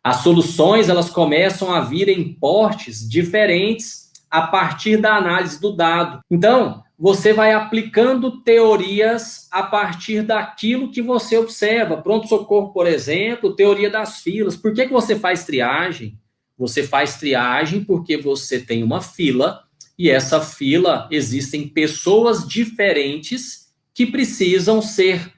As soluções, elas começam a vir em portes diferentes a partir da análise do dado. Então, você vai aplicando teorias a partir daquilo que você observa. Pronto-socorro, por exemplo, teoria das filas. Por que você faz triagem? Você faz triagem porque você tem uma fila e essa fila existem pessoas diferentes que precisam ser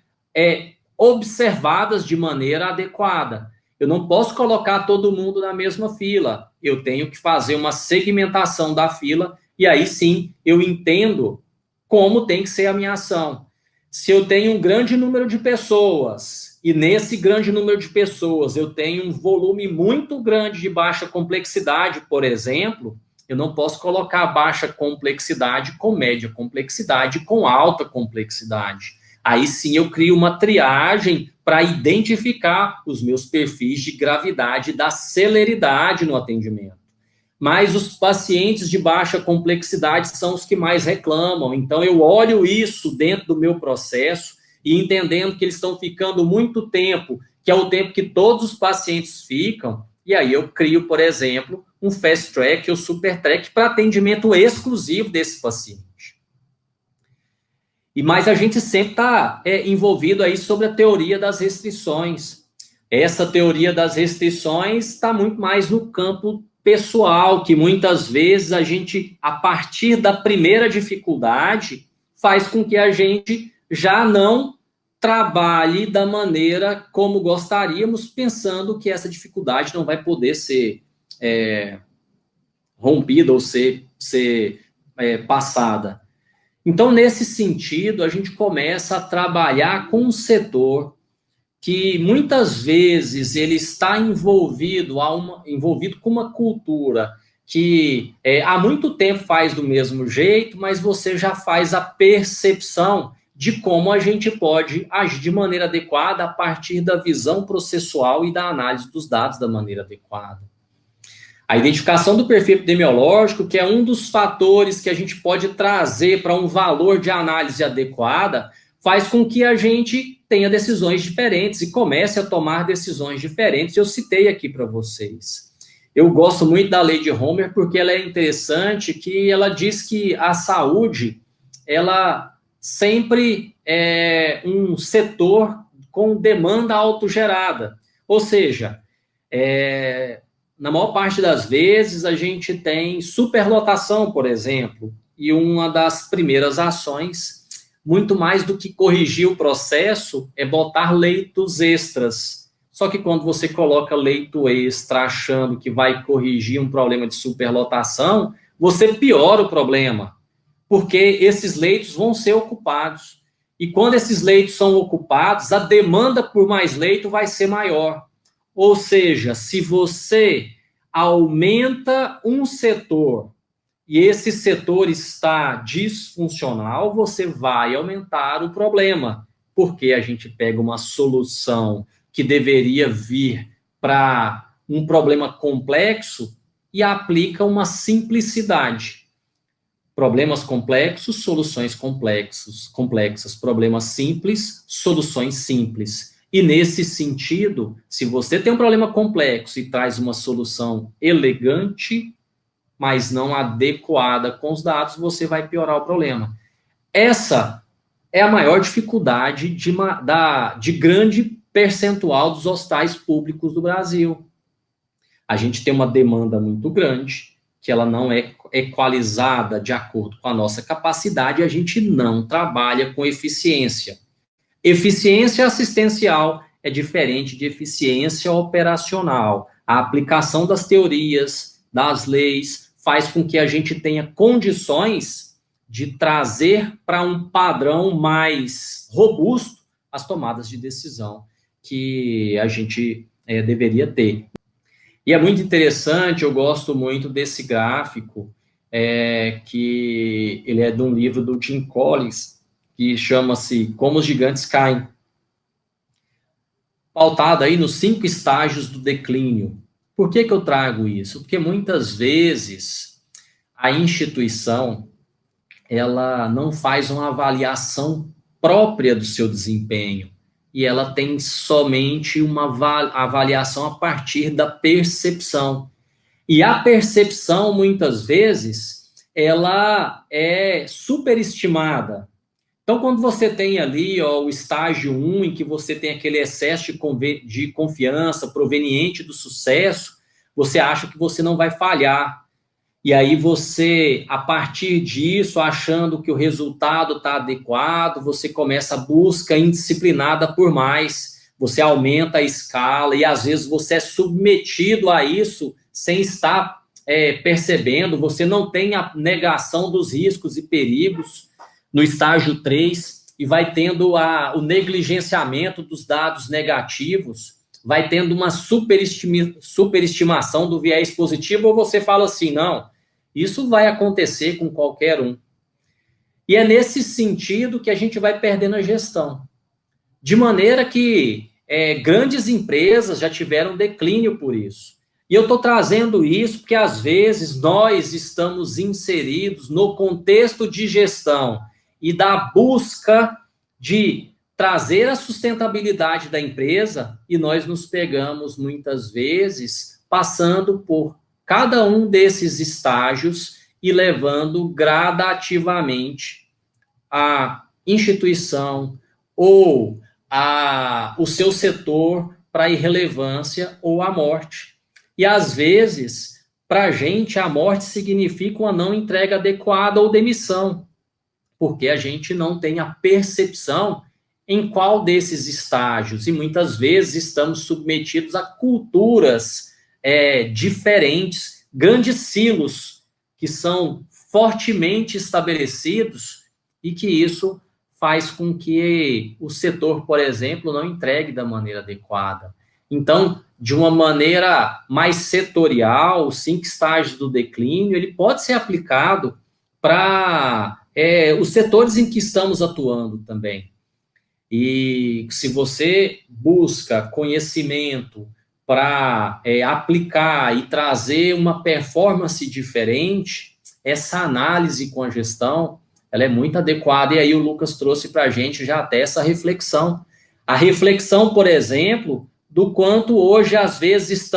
observadas de maneira adequada. Eu não posso colocar todo mundo na mesma fila. Eu tenho que fazer uma segmentação da fila e aí sim eu entendo como tem que ser a minha ação. Se eu tenho um grande número de pessoas e nesse grande número de pessoas eu tenho um volume muito grande de baixa complexidade, por exemplo, eu não posso colocar baixa complexidade com média complexidade com alta complexidade. Aí sim eu crio uma triagem para identificar os meus perfis de gravidade e da celeridade no atendimento. Mas os pacientes de baixa complexidade são os que mais reclamam. Então eu olho isso dentro do meu processo e entendendo que eles estão ficando muito tempo, que é o tempo que todos os pacientes ficam, e aí eu crio, por exemplo, um Fast Track ou Super Track para atendimento exclusivo desse paciente. Mas a gente sempre está envolvido aí sobre a teoria das restrições. Essa teoria das restrições está muito mais no campo pessoal, que muitas vezes a gente, a partir da primeira dificuldade, faz com que a gente já não trabalhe da maneira como gostaríamos, pensando que essa dificuldade não vai poder ser rompida ou ser passada. Então, nesse sentido, a gente começa a trabalhar com um setor que muitas vezes ele está envolvido com uma cultura que há muito tempo faz do mesmo jeito, mas você já faz a percepção de como a gente pode agir de maneira adequada a partir da visão processual e da análise dos dados da maneira adequada. A identificação do perfil epidemiológico, que é um dos fatores que a gente pode trazer para um valor de análise adequada, faz com que a gente tenha decisões diferentes e comece a tomar decisões diferentes. Eu citei aqui para vocês. Eu gosto muito da lei de Homer porque ela é interessante, que ela diz que a saúde, ela sempre é um setor com demanda autogerada. Ou seja, na maior parte das vezes, a gente tem superlotação, por exemplo, e uma das primeiras ações, muito mais do que corrigir o processo, é botar leitos extras. Só que quando você coloca leito extra achando que vai corrigir um problema de superlotação, você piora o problema, porque esses leitos vão ser ocupados. E quando esses leitos são ocupados, a demanda por mais leito vai ser maior. Ou seja, se você aumenta um setor e esse setor está disfuncional, você vai aumentar o problema, porque a gente pega uma solução que deveria vir para um problema complexo e aplica uma simplicidade. Problemas complexos, soluções complexas. Problemas simples, soluções simples. E nesse sentido, se você tem um problema complexo e traz uma solução elegante, mas não adequada com os dados, você vai piorar o problema. Essa é a maior dificuldade de grande percentual dos hospitais públicos do Brasil. A gente tem uma demanda muito grande, que ela não é equalizada de acordo com a nossa capacidade, e a gente não trabalha com eficiência. Eficiência assistencial é diferente de eficiência operacional. A aplicação das teorias, das leis, faz com que a gente tenha condições de trazer para um padrão mais robusto as tomadas de decisão que a gente deveria ter. E é muito interessante, eu gosto muito desse gráfico, que ele é de um livro do Jim Collins, que chama-se Como os Gigantes Caem, pautado aí nos 5 estágios do declínio. Por que eu trago isso? Porque muitas vezes a instituição ela não faz uma avaliação própria do seu desempenho e ela tem somente uma avaliação a partir da percepção. E a percepção, muitas vezes, ela é superestimada. Então, quando você tem ali o estágio 1, em que você tem aquele excesso de confiança proveniente do sucesso, você acha que você não vai falhar. E aí você, a partir disso, achando que o resultado está adequado, você começa a busca indisciplinada por mais, você aumenta a escala e às vezes você é submetido a isso sem estar percebendo, você não tem a negação dos riscos e perigos no estágio 3 e vai tendo o negligenciamento dos dados negativos, vai tendo uma superestimação do viés positivo, ou você fala assim, não, isso vai acontecer com qualquer um. E é nesse sentido que a gente vai perdendo a gestão. De maneira que grandes empresas já tiveram declínio por isso. E eu estou trazendo isso porque, às vezes, nós estamos inseridos no contexto de gestão e da busca de trazer a sustentabilidade da empresa e nós nos pegamos, muitas vezes, passando por cada um desses estágios e levando gradativamente a instituição ou o seu setor para a irrelevância ou a morte. E, às vezes, para a gente, a morte significa uma não entrega adequada ou demissão, porque a gente não tem a percepção em qual desses estágios, e muitas vezes estamos submetidos a culturas diferentes, grandes silos que são fortemente estabelecidos e que isso faz com que o setor, por exemplo, não entregue da maneira adequada. Então, de uma maneira mais setorial, os 5 estágios do declínio, ele pode ser aplicado para os setores em que estamos atuando também. E se você busca conhecimento para aplicar e trazer uma performance diferente, essa análise com a gestão, ela é muito adequada. E aí o Lucas trouxe para a gente já até essa reflexão. A reflexão, por exemplo, do quanto hoje, às vezes,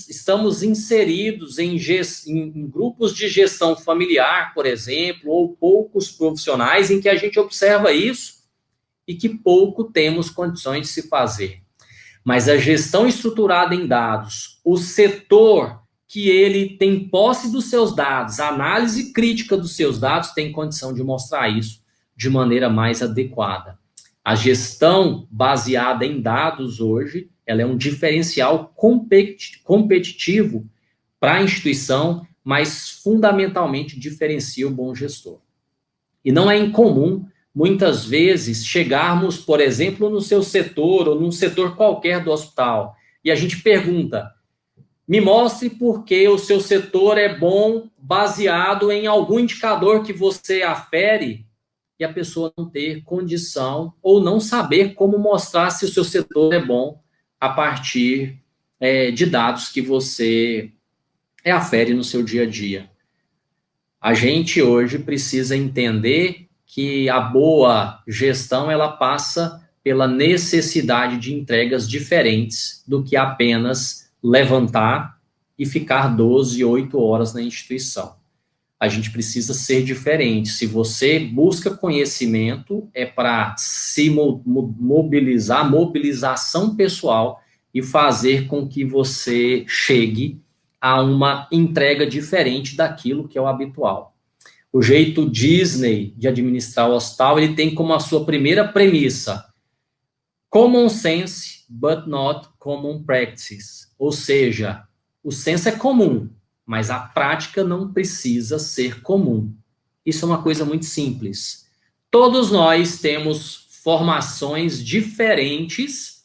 estamos inseridos em grupos de gestão familiar, por exemplo, ou poucos profissionais, em que a gente observa isso e que pouco temos condições de se fazer. Mas a gestão estruturada em dados, o setor que ele tem posse dos seus dados, a análise crítica dos seus dados, tem condição de mostrar isso de maneira mais adequada. A gestão baseada em dados hoje, ela é um diferencial competitivo para a instituição, mas fundamentalmente diferencia o bom gestor. E não é incomum, muitas vezes, chegarmos, por exemplo, no seu setor ou num setor qualquer do hospital, e a gente pergunta, me mostre por que o seu setor é bom baseado em algum indicador que você afere, e a pessoa não ter condição ou não saber como mostrar se o seu setor é bom a partir de dados que você afere no seu dia a dia. A gente hoje precisa entender que a boa gestão ela passa pela necessidade de entregas diferentes do que apenas levantar e ficar 12, 8 horas na instituição. A gente precisa ser diferente. Se você busca conhecimento, é para se mobilizar, mobilização pessoal e fazer com que você chegue a uma entrega diferente daquilo que é o habitual. O jeito Disney de administrar o hospital, ele tem como a sua primeira premissa common sense, but not common practice. Ou seja, o senso é comum, mas a prática não precisa ser comum. Isso é uma coisa muito simples. Todos nós temos formações diferentes,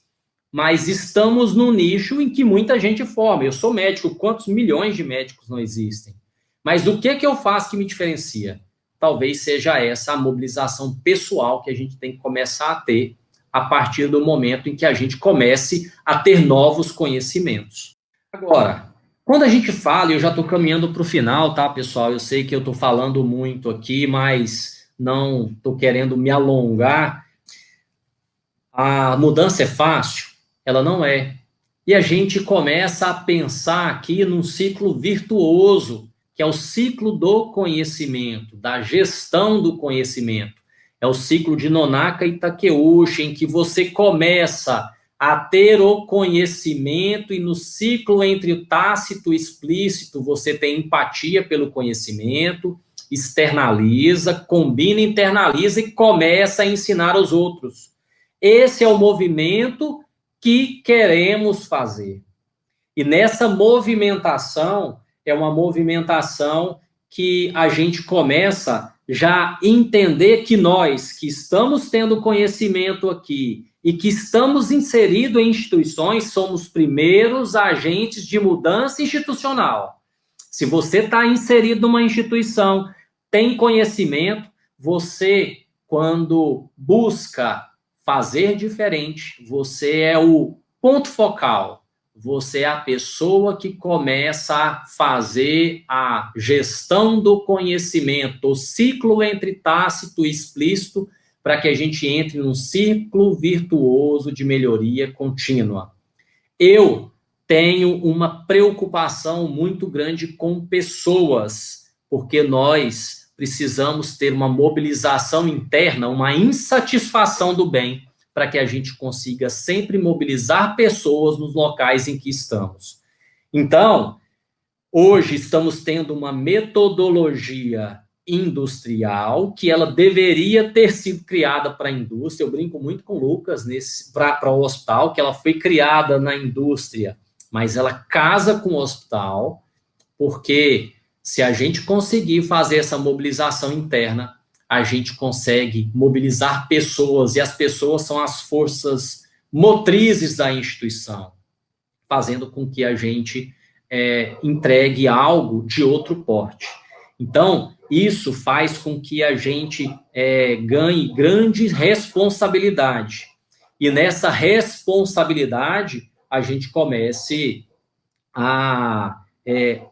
mas estamos num nicho em que muita gente forma. Eu sou médico, quantos milhões de médicos não existem? Mas o que eu faço que me diferencia? Talvez seja essa a mobilização pessoal que a gente tem que começar a ter a partir do momento em que a gente comece a ter novos conhecimentos. Agora, quando a gente fala, e eu já estou caminhando para o final, tá, pessoal? Eu sei que eu estou falando muito aqui, mas não estou querendo me alongar. A mudança é fácil? Ela não é. E a gente começa a pensar aqui num ciclo virtuoso, que é o ciclo do conhecimento, da gestão do conhecimento. É o ciclo de Nonaka e Takeuchi, em que você começa a ter o conhecimento e no ciclo entre o tácito e explícito você tem empatia pelo conhecimento, externaliza, combina, internaliza e começa a ensinar aos outros. Esse é o movimento que queremos fazer. E nessa movimentação, é uma movimentação que a gente começa já a entender que nós, que estamos tendo conhecimento aqui e que estamos inseridos em instituições, somos primeiros agentes de mudança institucional. Se você está inserido numa instituição, tem conhecimento, você, quando busca fazer diferente, você é o ponto focal. Você é a pessoa que começa a fazer a gestão do conhecimento, o ciclo entre tácito e explícito, para que a gente entre num ciclo virtuoso de melhoria contínua. Eu tenho uma preocupação muito grande com pessoas, porque nós precisamos ter uma mobilização interna, uma insatisfação do bem, para que a gente consiga sempre mobilizar pessoas nos locais em que estamos. Então, hoje estamos tendo uma metodologia industrial que ela deveria ter sido criada para a indústria. Eu brinco muito com o Lucas para o hospital, que ela foi criada na indústria, mas ela casa com o hospital, porque se a gente conseguir fazer essa mobilização interna, a gente consegue mobilizar pessoas, e as pessoas são as forças motrizes da instituição, fazendo com que a gente entregue algo de outro porte. Então, isso faz com que a gente ganhe grande responsabilidade. E nessa responsabilidade, a gente comece a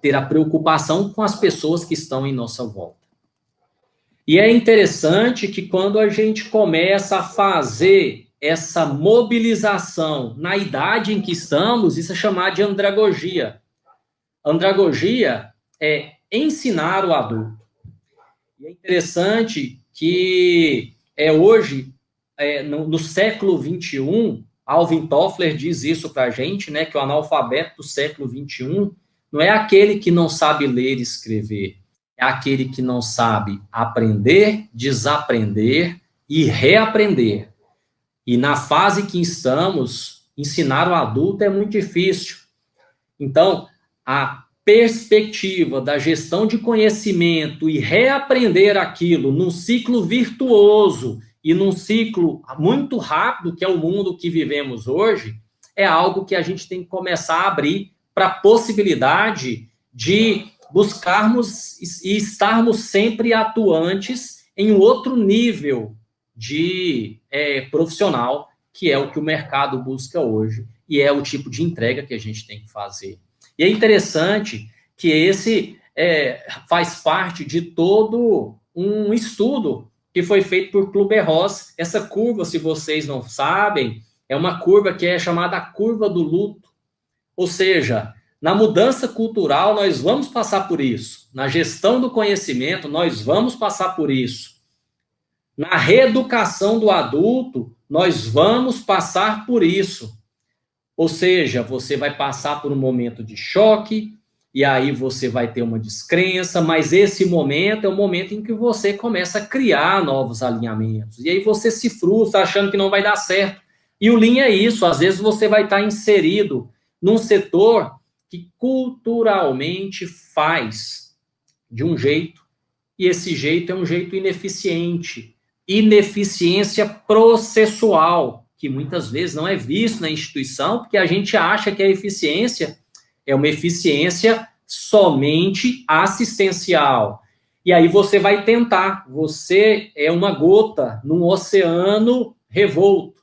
ter a preocupação com as pessoas que estão em nossa volta. E é interessante que quando a gente começa a fazer essa mobilização na idade em que estamos, isso é chamado de andragogia. Andragogia é ensinar o adulto. E é interessante que hoje, no século XXI, Alvin Toffler diz isso para a gente, né, que o analfabeto do século XXI não é aquele que não sabe ler e escrever, é aquele que não sabe aprender, desaprender e reaprender. E na fase que estamos, ensinar o adulto é muito difícil. Então, a perspectiva da gestão de conhecimento e reaprender aquilo num ciclo virtuoso e num ciclo muito rápido, que é o mundo que vivemos hoje, é algo que a gente tem que começar a abrir para a possibilidade de buscarmos e estarmos sempre atuantes em um outro nível de profissional, que é o que o mercado busca hoje, e é o tipo de entrega que a gente tem que fazer. E é interessante que esse faz parte de todo um estudo que foi feito por Kübler-Ross. Essa curva, se vocês não sabem, é uma curva que é chamada curva do luto. Ou seja, na mudança cultural, nós vamos passar por isso. Na gestão do conhecimento, nós vamos passar por isso. Na reeducação do adulto, nós vamos passar por isso. Ou seja, você vai passar por um momento de choque, e aí você vai ter uma descrença, mas esse momento é o momento em que você começa a criar novos alinhamentos. E aí você se frustra achando que não vai dar certo. E o Lean é isso, às vezes você vai estar inserido num setor que culturalmente faz de um jeito, e esse jeito é um jeito ineficiente, ineficiência processual, que muitas vezes não é visto na instituição, porque a gente acha que a eficiência é uma eficiência somente assistencial. E aí você vai tentar, você é uma gota num oceano revolto,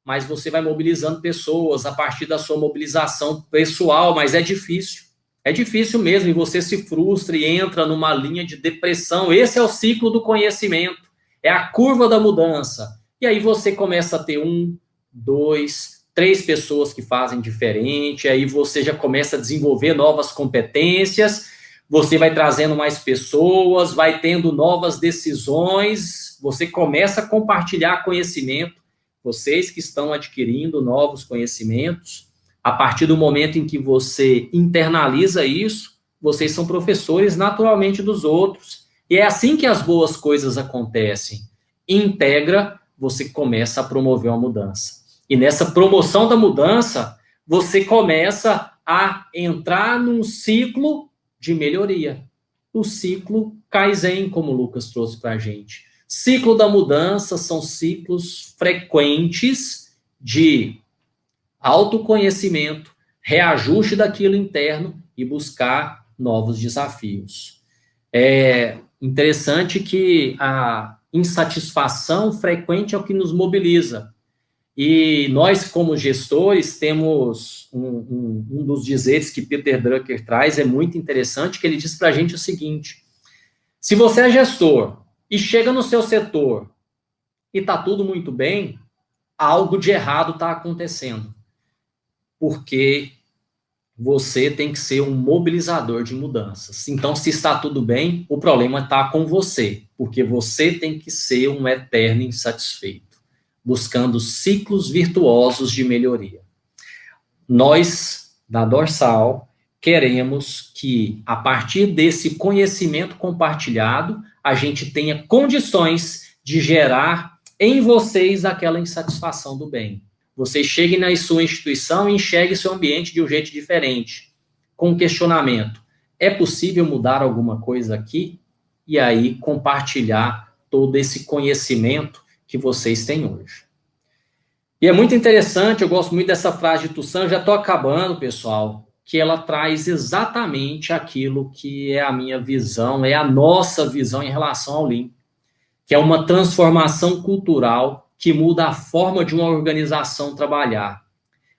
mas você vai mobilizando pessoas a partir da sua mobilização pessoal, mas é difícil. É difícil mesmo, e você se frustra e entra numa linha de depressão. Esse é o ciclo do conhecimento, é a curva da mudança. E aí você começa a ter 1, 2, 3 pessoas que fazem diferente, aí você já começa a desenvolver novas competências, você vai trazendo mais pessoas, vai tendo novas decisões, você começa a compartilhar conhecimento, vocês que estão adquirindo novos conhecimentos, a partir do momento em que você internaliza isso, vocês são professores naturalmente dos outros. E é assim que as boas coisas acontecem. Integra, você começa a promover uma mudança. E nessa promoção da mudança, você começa a entrar num ciclo de melhoria. O ciclo Kaizen, como o Lucas trouxe para a gente. Ciclo da mudança são ciclos frequentes de autoconhecimento, reajuste daquilo interno e buscar novos desafios. É interessante que a insatisfação frequente é o que nos mobiliza. E nós, como gestores, temos um dos dizeres que Peter Drucker traz, é muito interessante, que ele diz para a gente o seguinte: se você é gestor e chega no seu setor e está tudo muito bem, algo de errado está acontecendo. Porque você tem que ser um mobilizador de mudanças. Então, se está tudo bem, o problema está com você, porque você tem que ser um eterno insatisfeito, buscando ciclos virtuosos de melhoria. Nós, da Dorsal, queremos que, a partir desse conhecimento compartilhado, a gente tenha condições de gerar em vocês aquela insatisfação do bem. Você chegue na sua instituição e enxergue seu ambiente de um jeito diferente, com questionamento. É possível mudar alguma coisa aqui? E aí compartilhar todo esse conhecimento que vocês têm hoje. E é muito interessante, eu gosto muito dessa frase de Toussaint, já estou acabando, pessoal, que ela traz exatamente aquilo que é a minha visão, é a nossa visão em relação ao Lean, que é uma transformação cultural que muda a forma de uma organização trabalhar.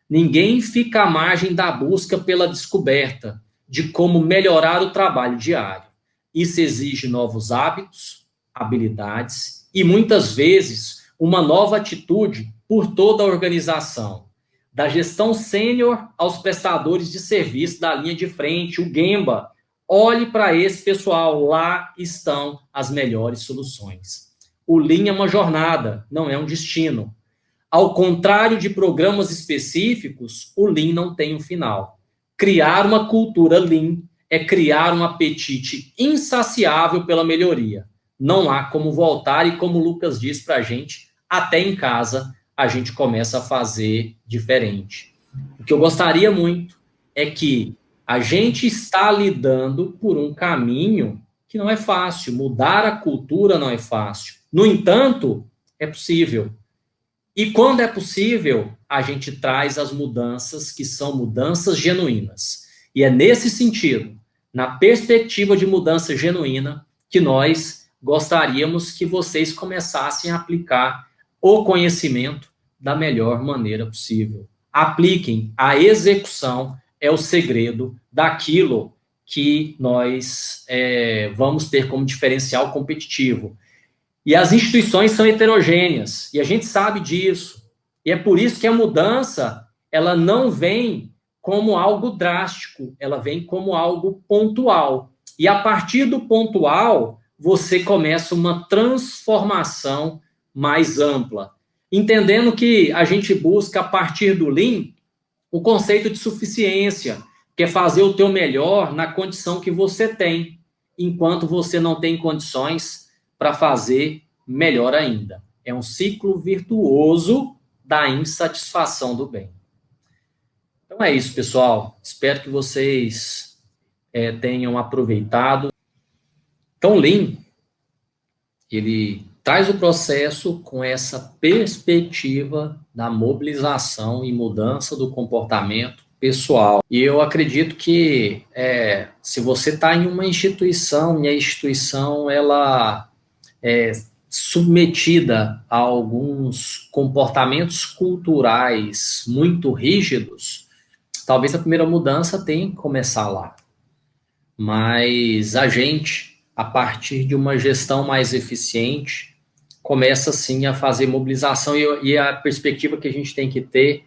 Ninguém fica à margem da busca pela descoberta de como melhorar o trabalho diário. Isso exige novos hábitos, habilidades e, muitas vezes, uma nova atitude por toda a organização. Da gestão sênior aos prestadores de serviço da linha de frente, o Gemba. Olhe para esse pessoal, lá estão as melhores soluções. O Lean é uma jornada, não é um destino. Ao contrário de programas específicos, o Lean não tem um final. Criar uma cultura Lean é criar um apetite insaciável pela melhoria. Não há como voltar e, como o Lucas diz para a gente, até em casa a gente começa a fazer diferente. O que eu gostaria muito é que a gente está lidando por um caminho que não é fácil. Mudar a cultura não é fácil. No entanto, é possível. E quando é possível, a gente traz as mudanças que são mudanças genuínas. E é nesse sentido, na perspectiva de mudança genuína, que nós gostaríamos que vocês começassem a aplicar o conhecimento da melhor maneira possível. Apliquem. A execução é o segredo daquilo que nós vamos ter como diferencial competitivo. E as instituições são heterogêneas, e a gente sabe disso. E é por isso que a mudança, ela não vem como algo drástico, ela vem como algo pontual. E a partir do pontual, você começa uma transformação mais ampla. Entendendo que a gente busca, a partir do Lean, o conceito de suficiência, que é fazer o teu melhor na condição que você tem, enquanto você não tem condições para fazer melhor ainda. É um ciclo virtuoso da insatisfação do bem. Então, Então é isso, pessoal. Espero que vocês tenham aproveitado. Então, o Lean, ele traz o processo com essa perspectiva da mobilização e mudança do comportamento pessoal. E eu acredito que se você está em uma instituição e a instituição ela é submetida a alguns comportamentos culturais muito rígidos, talvez a primeira mudança tenha que começar lá. Mas a gente, a partir de uma gestão mais eficiente, começa sim a fazer mobilização e a perspectiva que a gente tem que ter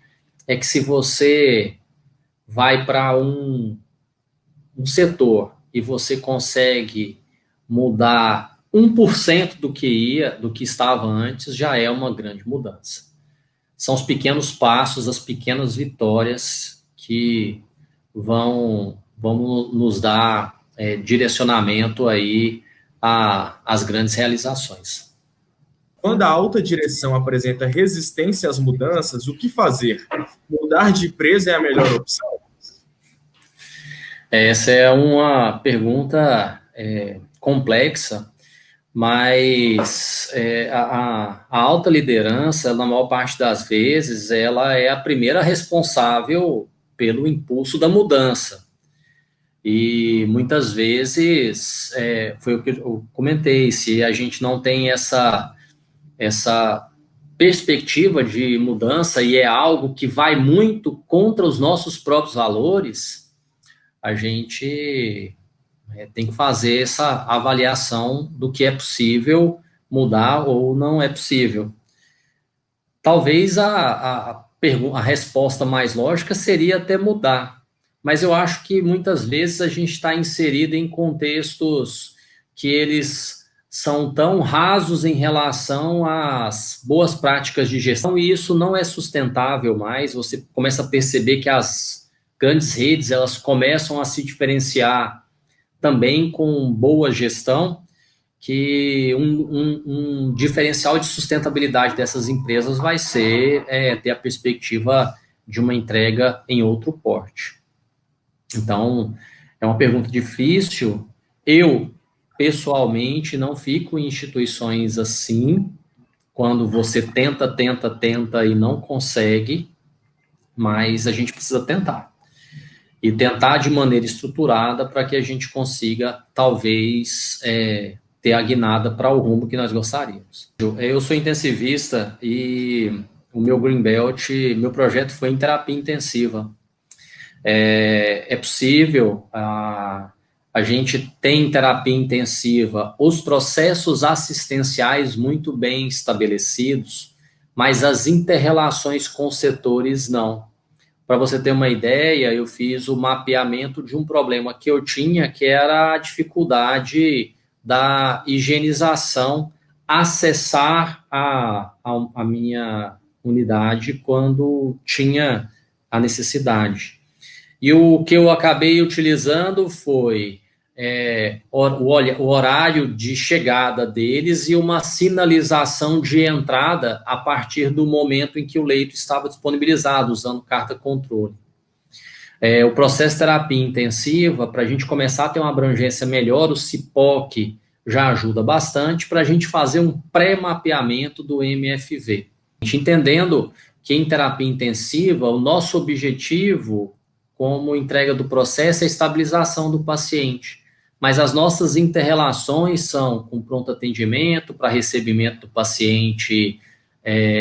é que se você vai para um setor e você consegue mudar 1% do que estava antes, já é uma grande mudança. São os pequenos passos, as pequenas vitórias que vão nos dar direcionamento aí às grandes realizações. Quando a alta direção apresenta resistência às mudanças, o que fazer? Mudar de empresa é a melhor opção? Essa é uma pergunta complexa, mas a alta liderança, na maior parte das vezes, ela é a primeira responsável pelo impulso da mudança. E muitas vezes, foi o que eu comentei, se a gente não tem essa perspectiva de mudança e é algo que vai muito contra os nossos próprios valores, a gente tem que fazer essa avaliação do que é possível mudar ou não é possível. Talvez a resposta mais lógica seria até mudar, mas eu acho que muitas vezes a gente está inserido em contextos que eles são tão rasos em relação às boas práticas de gestão e isso não é sustentável mais. Você começa a perceber que as grandes redes elas começam a se diferenciar também com boa gestão, que um diferencial de sustentabilidade dessas empresas vai ser ter a perspectiva de uma entrega em outro porte. Então, é uma pergunta difícil. Eu, pessoalmente, não fico em instituições assim, quando você tenta e não consegue, mas a gente precisa tentar. E tentar de maneira estruturada para que a gente consiga, talvez, ter a guinada para o rumo que nós gostaríamos. Eu sou intensivista e o meu Green Belt, meu projeto foi em terapia intensiva. É possível, a gente tem terapia intensiva, os processos assistenciais muito bem estabelecidos, mas as inter-relações com setores não. Para você ter uma ideia, eu fiz o mapeamento de um problema que eu tinha, que era a dificuldade da higienização acessar a minha unidade quando tinha a necessidade. E o que eu acabei utilizando foi o horário de chegada deles e uma sinalização de entrada a partir do momento em que o leito estava disponibilizado, usando carta controle. O processo de terapia intensiva, para a gente começar a ter uma abrangência melhor, o CIPOC já ajuda bastante para a gente fazer um pré-mapeamento do MFV. A gente entendendo que em terapia intensiva, o nosso objetivo como entrega do processo é a estabilização do paciente. Mas as nossas inter-relações são com pronto atendimento para recebimento do paciente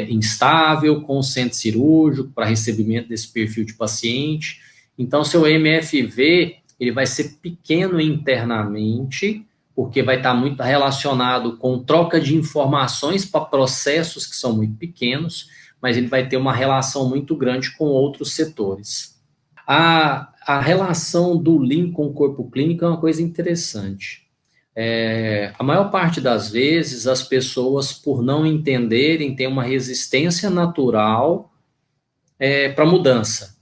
instável, com o centro cirúrgico para recebimento desse perfil de paciente. Então, seu MFV ele vai ser pequeno internamente, porque vai estar muito relacionado com troca de informações para processos que são muito pequenos, mas ele vai ter uma relação muito grande com outros setores. A relação do Lean com o corpo clínico é uma coisa interessante. A maior parte das vezes, as pessoas, por não entenderem, têm uma resistência natural para mudança.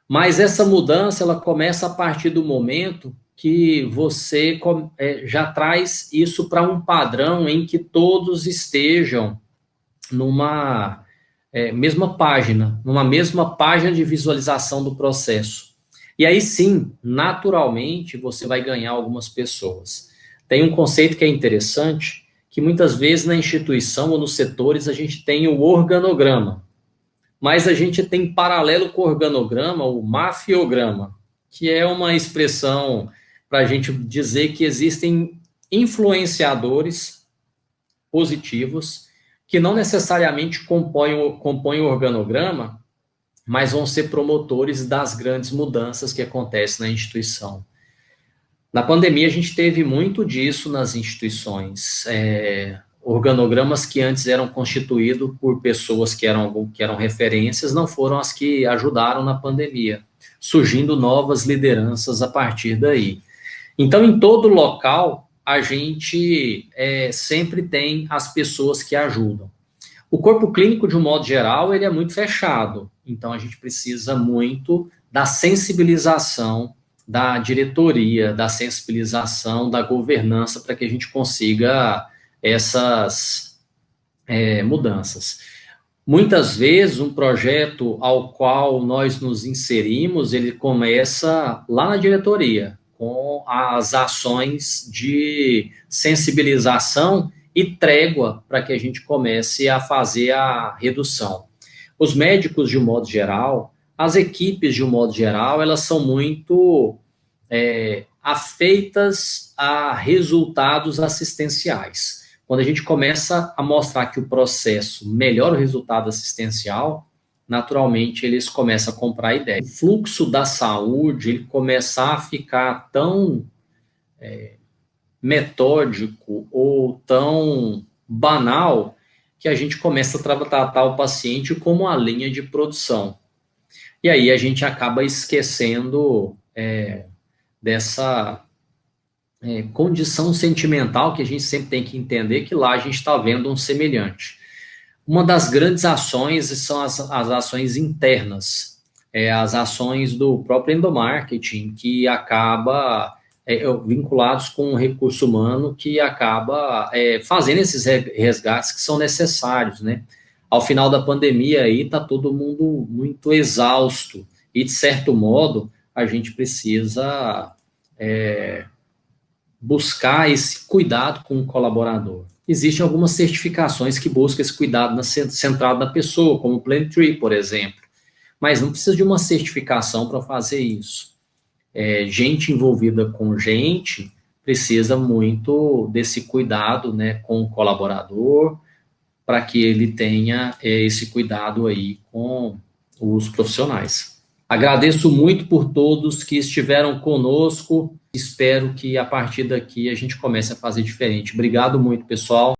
Mas essa mudança, ela começa a partir do momento que você já traz isso para um padrão em que todos estejam numa mesma página, numa mesma página de visualização do processo. E aí sim, naturalmente, você vai ganhar algumas pessoas. Tem um conceito que é interessante, que muitas vezes na instituição ou nos setores a gente tem o organograma, mas a gente tem paralelo com o organograma, o mafiograma, que é uma expressão para a gente dizer que existem influenciadores positivos que não necessariamente compõem o organograma, mas vão ser promotores das grandes mudanças que acontecem na instituição. Na pandemia, a gente teve muito disso nas instituições. Organogramas que antes eram constituídos por pessoas que eram referências, não foram as que ajudaram na pandemia, surgindo novas lideranças a partir daí. Então, em todo local, a gente sempre tem as pessoas que ajudam. O corpo clínico, de um modo geral, ele é muito fechado. Então, a gente precisa muito da sensibilização da diretoria, da sensibilização da governança para que a gente consiga essas mudanças. Muitas vezes, um projeto ao qual nós nos inserimos, ele começa lá na diretoria, com as ações de sensibilização e trégua para que a gente comece a fazer a redução. Os médicos, de um modo geral, as equipes, de um modo geral, elas são muito afeitas a resultados assistenciais. Quando a gente começa a mostrar que o processo melhora o resultado assistencial, naturalmente eles começam a comprar a ideia. O fluxo da saúde, ele começar a ficar tão metódico ou tão banal que a gente começa a tratar o paciente como uma linha de produção. E aí a gente acaba esquecendo dessa condição sentimental que a gente sempre tem que entender, que lá a gente está vendo um semelhante. Uma das grandes ações são as ações internas, as ações do próprio endomarketing, que acaba vinculados com o recurso humano, que acaba fazendo esses resgates que são necessários, né? Ao final da pandemia aí está todo mundo muito exausto e, de certo modo, a gente precisa buscar esse cuidado com o colaborador. Existem algumas certificações que buscam esse cuidado centrado na pessoa, como o Plantree, por exemplo, mas não precisa de uma certificação para fazer isso. Gente envolvida com gente precisa muito desse cuidado, né, com o colaborador, para que ele tenha esse cuidado aí com os profissionais. Agradeço muito por todos que estiveram conosco. Espero que a partir daqui a gente comece a fazer diferente. Obrigado muito, pessoal.